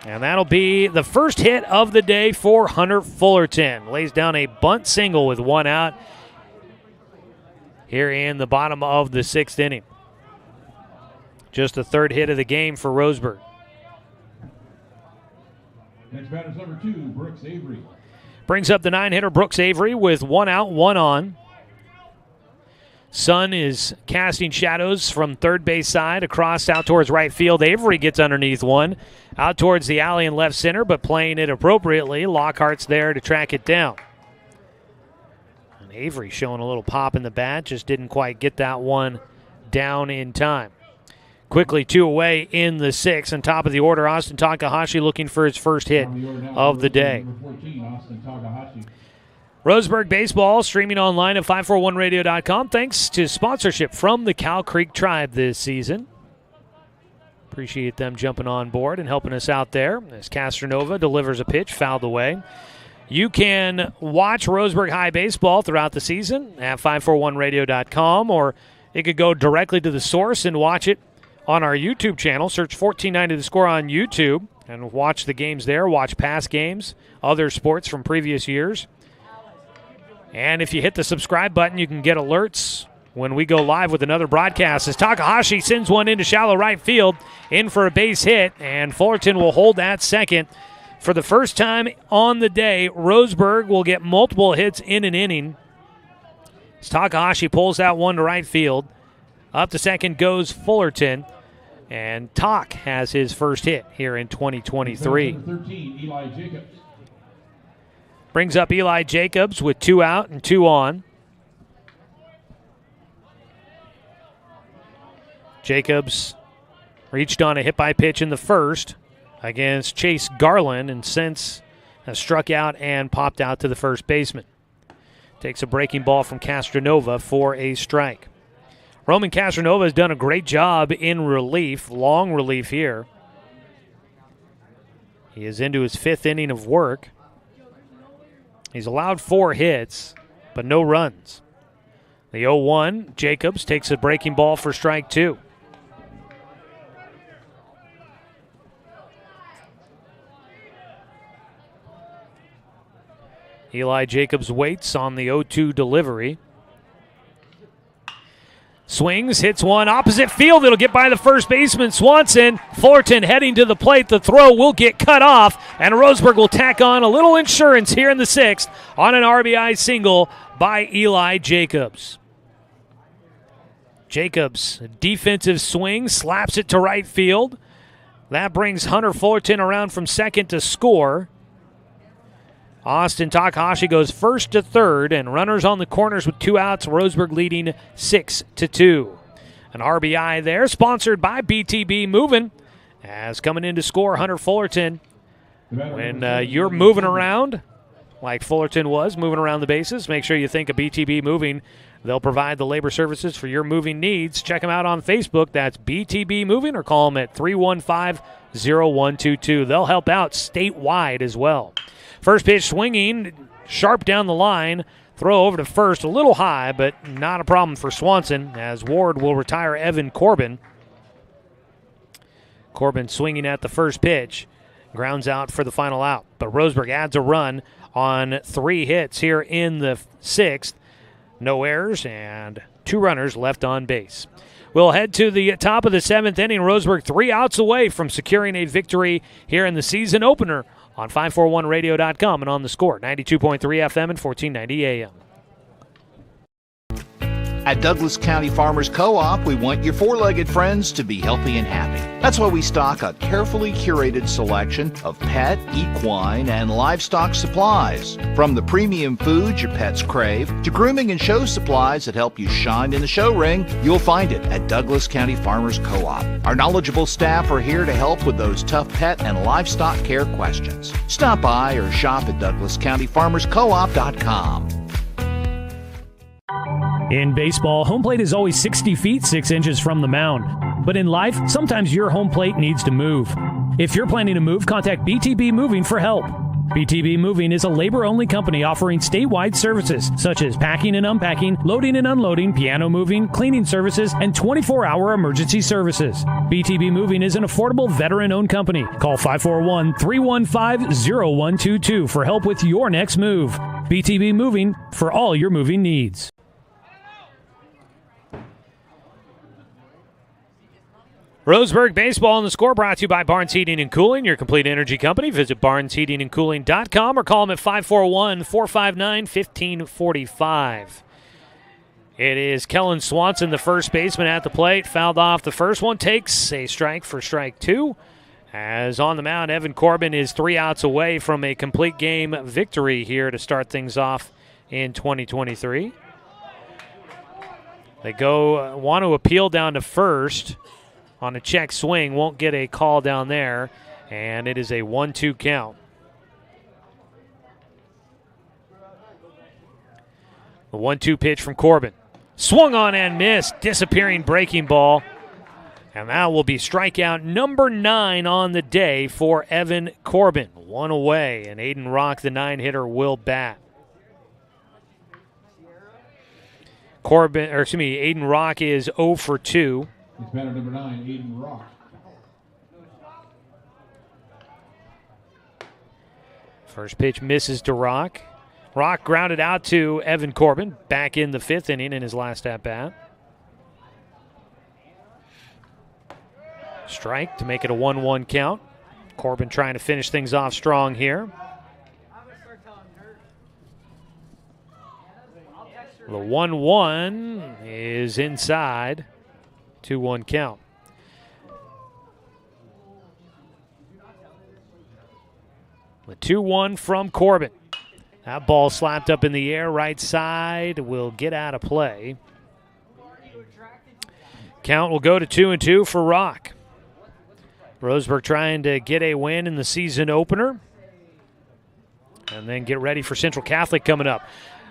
And that'll be the first hit of the day for Hunter Fullerton. Lays down a bunt single with 1 out here in the bottom of the 6th inning. Just the 3rd hit of the game for Roseburg. Next batter's number 2, Brooks Avery. Brings up the 9-hitter Brooks Avery with 1 out, 1 on. Sun is casting shadows from third base side across out towards right field. Avery gets underneath one, out towards the alley in left center, but playing it appropriately. Lockhart's there to track it down. And Avery showing a little pop in the bat, just didn't quite get that one down in time. Quickly 2 away in the 6th. On top of the order, Austin Takahashi looking for his first hit of the day. Roseburg Baseball streaming online at 541radio.com. Thanks to sponsorship from the Cow Creek Tribe this season. Appreciate them jumping on board and helping us out there as Castronova delivers a pitch fouled away. You can watch Roseburg High Baseball throughout the season at 541radio.com, or you could go directly to the source and watch it on our YouTube channel. Search 1490 The Score on YouTube and watch the games there. Watch past games, other sports from previous years. And if you hit the subscribe button, you can get alerts when we go live with another broadcast. As Takahashi sends one into shallow right field, in for a base hit, and Fullerton will hold that second. For the first time on the day, Roseburg will get multiple hits in an inning. As Takahashi pulls that one to right field. Up to second goes Fullerton. And Tak has his first hit here in 2023. 13, Eli Jacobs. Brings up Eli Jacobs with 2 out and 2 on. Jacobs reached on a hit by pitch in the 1st against Chase Garland, and since has struck out and popped out to the first baseman. Takes a breaking ball from Castronova for a strike. Roman Castronova has done a great job in relief, long relief here. He is into his 5th inning of work. He's allowed 4 hits, but no runs. The 0-1, Jacobs takes a breaking ball for strike 2. Eli Jacobs waits on the 0-2 delivery. Swings, hits one opposite field. It'll get by the first baseman, Swanson. Fullerton heading to the plate. The throw will get cut off, and Roseburg will tack on a little insurance here in the 6th on an RBI single by Eli Jacobs. Jacobs, defensive swing, slaps it to right field. That brings Hunter Fullerton around from second to score. Austin Takahashi goes first to third, and runners on the corners with 2 outs. Roseburg leading 6-2. An RBI there, sponsored by BTB Moving, as coming in to score Hunter Fullerton. When you're moving around, like Fullerton was, moving around the bases, make sure you think of BTB Moving. They'll provide the labor services for your moving needs. Check them out on Facebook. That's BTB Moving, or call them at 315-0122. They'll help out statewide as well. First pitch swinging, sharp down the line. Throw over to first, a little high, but not a problem for Swanson, as Ward will retire Evan Corbin. Corbin swinging at the first pitch. Grounds out for the final out. But Roseburg adds a run on 3 hits here in the 6th. No errors and 2 runners left on base. We'll head to the top of the 7th inning. Roseburg 3 outs away from securing a victory here in the season opener on 541radio.com and on the Score, 92.3 FM and 1490 AM. At Douglas County Farmers Co-op, we want your four-legged friends to be healthy and happy. That's why we stock a carefully curated selection of pet, equine, and livestock supplies. From the premium foods your pets crave to grooming and show supplies that help you shine in the show ring, you'll find it at Douglas County Farmers Co-op. Our knowledgeable staff are here to help with those tough pet and livestock care questions. Stop by or shop at DouglasCountyFarmersCoop.com. In baseball, home plate is always 60 feet, 6 inches from the mound. But in life, sometimes your home plate needs to move. If you're planning to move, contact BTB Moving for help. BTB Moving is a labor-only company offering statewide services such as packing and unpacking, loading and unloading, piano moving, cleaning services, and 24-hour emergency services. BTB Moving is an affordable veteran-owned company. Call 541-315-0122 for help with your next move. BTB Moving for all your moving needs. Roseburg baseball on the Score, brought to you by Barnes Heating and Cooling, your complete energy company. Visit barnesheatingandcooling.com or call them at 541-459-1545. It is Kellen Swanson, the first baseman, at the plate. Fouled off the first one, takes a strike for strike 2. As on the mound, Evan Corbin is 3 outs away from a complete game victory here to start things off in 2023. They want to appeal down to first on a check swing, won't get a call down there, and it is a 1-2 count. The 1-2 pitch from Corbin. Swung on and missed, disappearing breaking ball, and that will be strikeout number 9 on the day for Evan Corbin. 1 away, and Aiden Rock, the 9-hitter, will bat. Aiden Rock is 0 for 2. It's batter number 9, Aiden Rock. First pitch misses to Rock. Rock grounded out to Evan Corbin, back in the 5th inning in his last at-bat. Strike to make it a 1-1 count. Corbin trying to finish things off strong here. The 1-1 is inside. 2-1 count. The 2-1 from Corbin. That ball slapped up in the air, right side, will get out of play. Count will go to 2-2 for Rock. Roseburg trying to get a win in the season opener. And then get ready for Central Catholic coming up.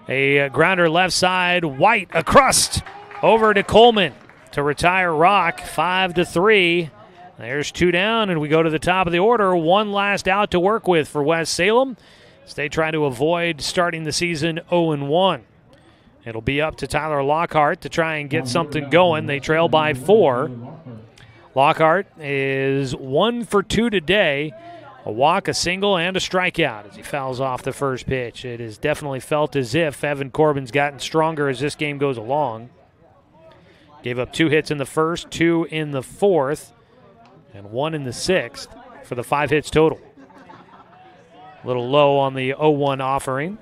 A grounder left side, White across over to Coleman to retire Rock, 5-3. There's 2 down, and we go to the top of the order. 1 last out to work with for West Salem, as they try to avoid starting the season 0-1. It'll be up to Tyler Lockhart to try and get something going. They trail by 4. Lockhart is 1 for 2 today. A walk, a single, and a strikeout as he fouls off the first pitch. It is definitely felt as if Evan Corbin's gotten stronger as this game goes along. Gave up 2 hits in the first, 2 in the 4th, and 1 in the 6th for the 5 hits total. A little low on the 0-1 offering.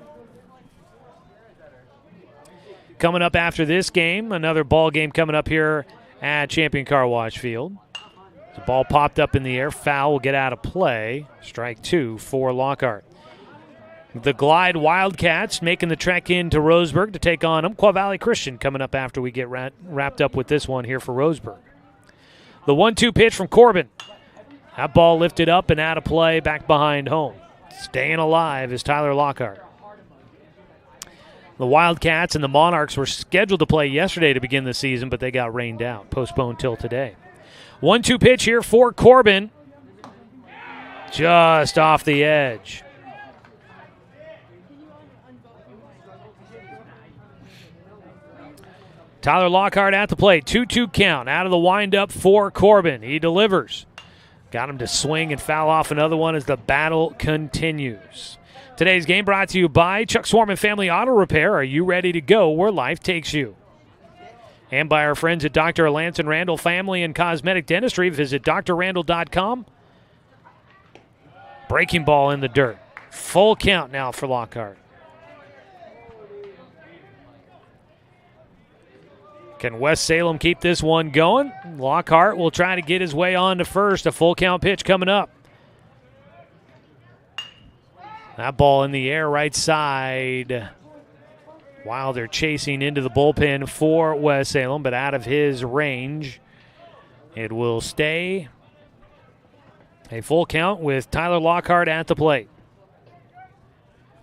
Coming up after this game, another ball game coming up here at Champion Car Wash Field. The ball popped up in the air. Foul will get out of play. Strike 2 for Lockhart. The Glide Wildcats making the trek into Roseburg to take on Umpqua Valley Christian coming up after we get wrapped up with this one here for Roseburg. The 1-2 pitch from Corbin. That ball lifted up and out of play back behind home. Staying alive is Tyler Lockhart. The Wildcats and the Monarchs were scheduled to play yesterday to begin the season, but they got rained out, postponed till today. 1-2 pitch here for Corbin. Just off the edge. Tyler Lockhart at the plate. 2-2 count. Out of the windup for Corbin. He delivers. Got him to swing and foul off another one as the battle continues. Today's game brought to you by Chuck Swarman Family Auto Repair. Are you ready to go where life takes you? And by our friends at Dr. Lance and Randall Family and Cosmetic Dentistry. Visit drrandall.com. Breaking ball in the dirt. Full count now for Lockhart. Can West Salem keep this one going? Lockhart will try to get his way on to first. A full count pitch coming up. That ball in the air right side. While they're chasing into the bullpen for West Salem, but out of his range. It will stay a full count with Tyler Lockhart at the plate.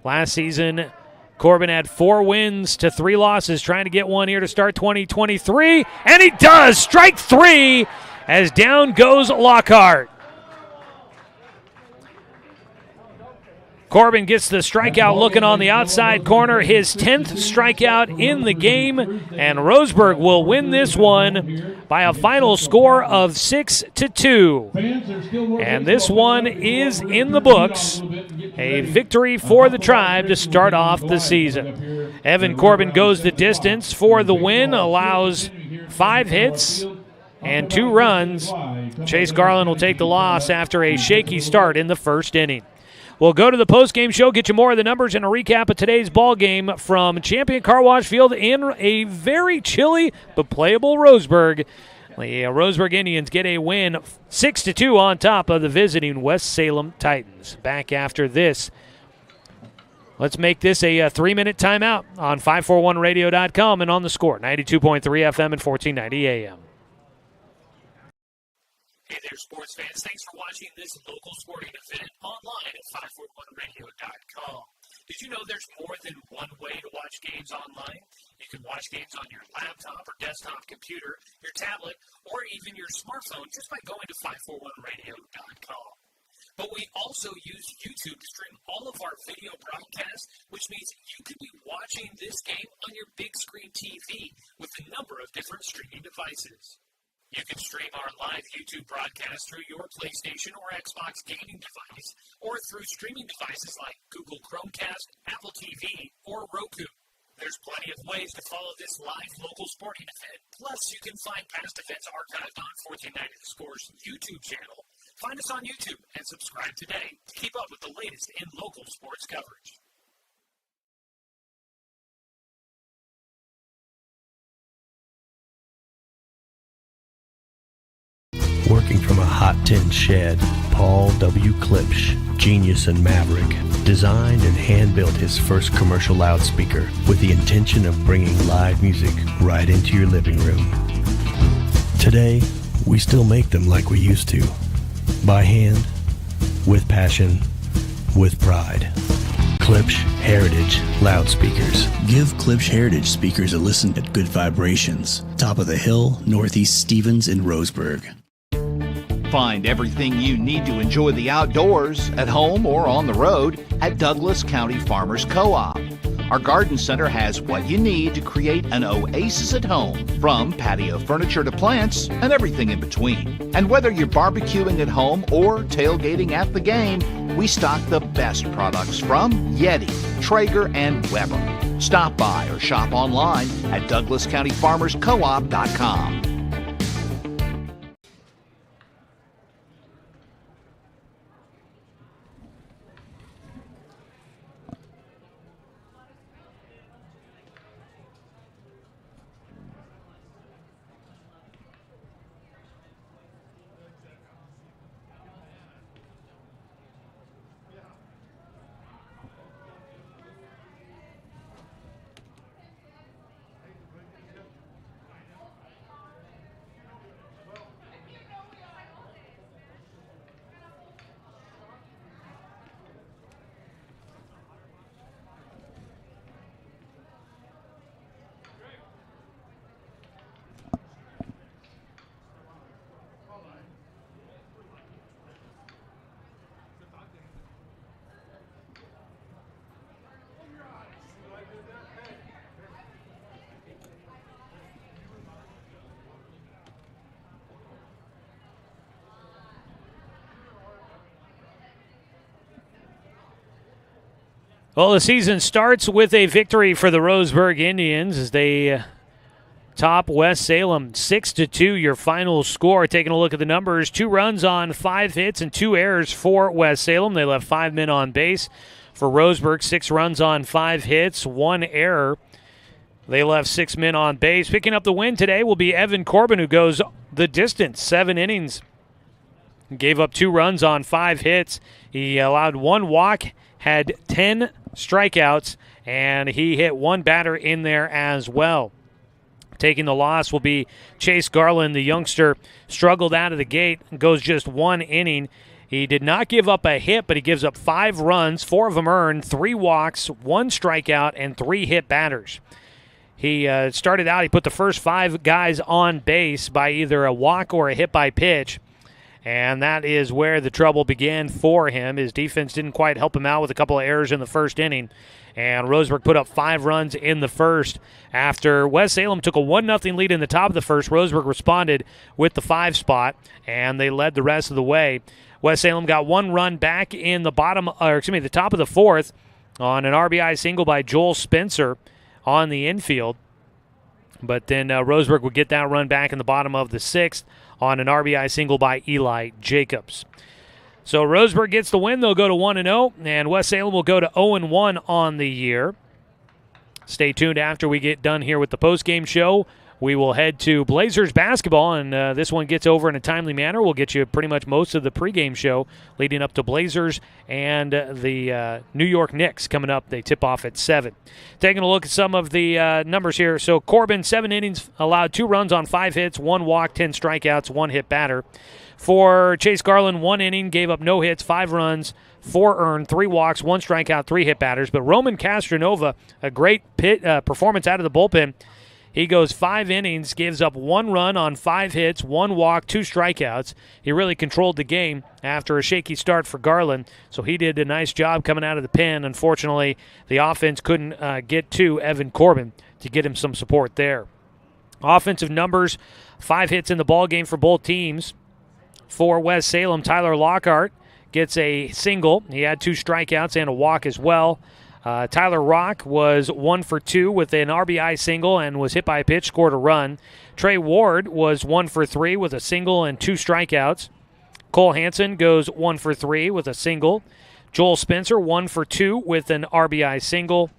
Last season, Corbin had 4 wins to 3 losses, trying to get one here to start 2023, and he does! Strike 3 as down goes Lockhart. Corbin gets the strikeout looking on the outside corner, his 10th strikeout in the game, and Roseburg will win this one by a final score of 6-2. And this one is in the books, a victory for the Tribe to start off the season. Evan Corbin goes the distance for the win, allows 5 hits and 2 runs. Chase Garland will take the loss after a shaky start in the first inning. We'll go to the postgame show, get you more of the numbers and a recap of today's ball game from Champion Car Wash Field in a very chilly but playable Roseburg. The Roseburg Indians get a win 6-2 on top of the visiting West Salem Titans. Back after this. Let's make this a 3-minute timeout on 541radio.com and on the Score, 92.3 FM and 1490 AM. Hey there, sports fans. Thanks for watching this local sporting event online at 541radio.com. Did you know there's more than one way to watch games online? You can watch games on your laptop or desktop computer, your tablet, or even your smartphone just by going to 541radio.com. But we also use YouTube to stream all of our video broadcasts, which means you could be watching this game on your big screen TV with a number of different streaming devices. You can stream our live YouTube broadcast through your PlayStation or Xbox gaming device, or through streaming devices like Google Chromecast, Apple TV, or Roku. There's plenty of ways to follow this live local sporting event. Plus, you can find past events archived on 1490 The Score's YouTube channel. Find us on YouTube and subscribe today to keep up with the latest in local sports coverage. Working from a hot tin shed, Paul W. Klipsch, genius and maverick, designed and hand-built his first commercial loudspeaker with the intention of bringing live music right into your living room. Today, we still make them like we used to. By hand, with passion, with pride. Klipsch Heritage Loudspeakers. Give Klipsch Heritage speakers a listen at Good Vibrations, top of the hill, Northeast Stevens in Roseburg. Find everything you need to enjoy the outdoors, at home or on the road, at Douglas County Farmers Co-op. Our garden center has what you need to create an oasis at home, from patio furniture to plants and everything in between. And whether you're barbecuing at home or tailgating at the game, we stock the best products from Yeti, Traeger, and Weber. Stop by or shop online at DouglasCountyFarmersCoop.com. Well, the season starts with a victory for the Roseburg Indians as they top West Salem 6-2, your final score. Taking a look at the numbers, 2 runs on 5 hits and 2 errors for West Salem. They left 5 men on base. For Roseburg, 6 runs on 5 hits, 1 error. They left 6 men on base. Picking up the win today will be Evan Corbin, who goes the distance, 7 innings. Gave up 2 runs on 5 hits. He allowed 1 walk, had 10 strikeouts, and he hit 1 batter in there as well. Taking the loss will be Chase Garland. The youngster struggled out of the gate, goes just 1 inning. He did not give up a hit, but he gives up 5 runs, 4 of them earned, 3 walks, 1 strikeout, and 3 hit batters. He started out, he put the first 5 guys on base by either a walk or a hit by pitch, and that is where the trouble began for him. His defense didn't quite help him out with a couple of errors in the first inning. And Roseburg put up 5 runs in the first. After West Salem took a 1-0 lead in the top of the first, Roseburg responded with the 5 spot, and they led the rest of the way. West Salem got 1 run back in the the top of the 4th on an RBI single by Joel Spencer on the infield. But then Roseburg would get that run back in the bottom of the 6th on an RBI single by Eli Jacobs. So Roseburg gets the win. They'll go to 1-0, and West Salem will go to 0-1 on the year. Stay tuned after we get done here with the postgame show. We will head to Blazers basketball, and this one gets over in a timely manner. We'll get you pretty much most of the pregame show leading up to Blazers and the New York Knicks coming up. They tip off at 7. Taking a look at some of the numbers here. So Corbin, 7 innings, allowed 2 runs on 5 hits, 1 walk, 10 strikeouts, 1 hit batter. For Chase Garland, 1 inning, gave up no hits, 5 runs, 4 earned, 3 walks, 1 strikeout, 3 hit batters. But Roman Castronova, a great performance out of the bullpen. He goes 5 innings, gives up 1 run on 5 hits, 1 walk, 2 strikeouts. He really controlled the game after a shaky start for Garland, so he did a nice job coming out of the pen. Unfortunately, the offense couldn't get to Evan Corbin to get him some support there. Offensive numbers, 5 hits in the ballgame for both teams. For West Salem, Tyler Lockhart gets a single. He had 2 strikeouts and a walk as well. Tyler Rock was 1 for 2 with an RBI single and was hit by a pitch, scored a run. Trey Ward was 1 for 3 with a single and 2 strikeouts. Cole Hansen goes 1 for 3 with a single. Joel Spencer 1 for 2 with an RBI single.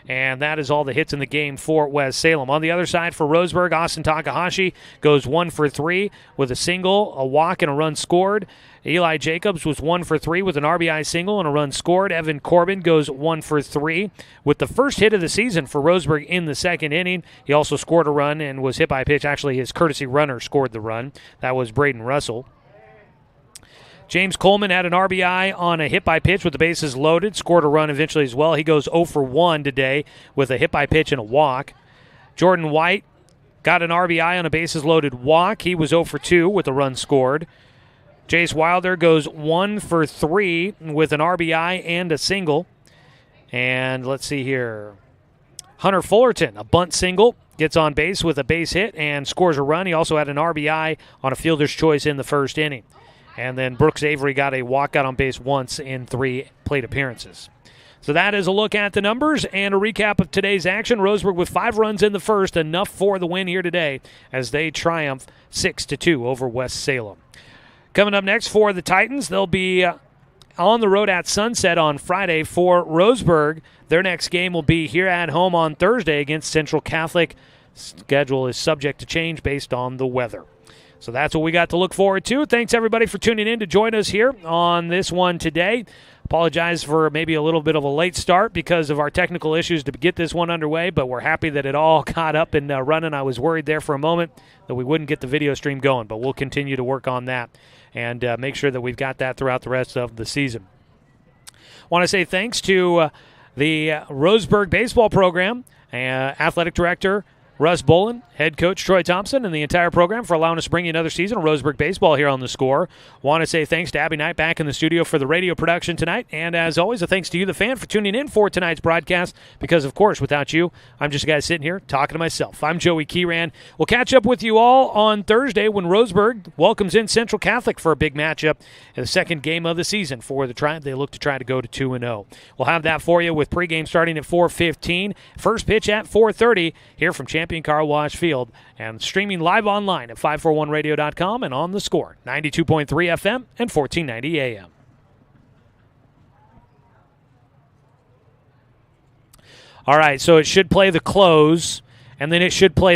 And that is all the hits in the game for West Salem. On the other side for Roseburg, Austin Takahashi goes 1 for 3 with a single, a walk, and a run scored. Eli Jacobs was 1 for 3 with an RBI single and a run scored. Evan Corbin goes 1 for 3 with the first hit of the season for Roseburg in the 2nd inning. He also scored a run and was hit by a pitch. Actually, his courtesy runner scored the run. That was Braden Russell. James Coleman had an RBI on a hit by pitch with the bases loaded, scored a run eventually as well. He goes 0 for 1 today with a hit by pitch and a walk. Jordan White got an RBI on a bases loaded walk. He was 0 for 2 with a run scored. Jace Wilder goes 1 for 3 with an RBI and a single. And let's see here. Hunter Fullerton, a bunt single, gets on base with a base hit and scores a run. He also had an RBI on a fielder's choice in the 1st inning. And then Brooks Avery got a walk out on base once in 3 plate appearances. So that is a look at the numbers and a recap of today's action. Roseburg with 5 runs in the first, enough for the win here today as they triumph 6-2 over West Salem. Coming up next for the Titans, they'll be on the road at Sunset on Friday. For Roseburg, their next game will be here at home on Thursday against Central Catholic. Schedule is subject to change based on the weather. So that's what we got to look forward to. Thanks, everybody, for tuning in to join us here on this one today. Apologize for maybe a little bit of a late start because of our technical issues to get this one underway, but we're happy that it all got up and running. I was worried there for a moment that we wouldn't get the video stream going, but we'll continue to work on that and make sure that we've got that throughout the rest of the season. Want to say thanks to the Roseburg baseball program, athletic director Russ Bolin, head coach Troy Thompson, and the entire program for allowing us to bring you another season of Roseburg baseball here on The Score. Want to say thanks to Abby Knight back in the studio for the radio production tonight. And as always, a thanks to you, the fan, for tuning in for tonight's broadcast. Because, of course, without you, I'm just a guy sitting here talking to myself. I'm Joey Kieran. We'll catch up with you all on Thursday when Roseburg welcomes in Central Catholic for a big matchup in the second game of the season for the Tribe. They look to try to go to 2-0. We'll have that for you with pregame starting at 4:15. First pitch at 4:30 here from Champion Car Wash Field, and streaming live online at 541radio.com and on The Score, 92.3 FM and 1490 AM. All right, so it should play the close, and then it should play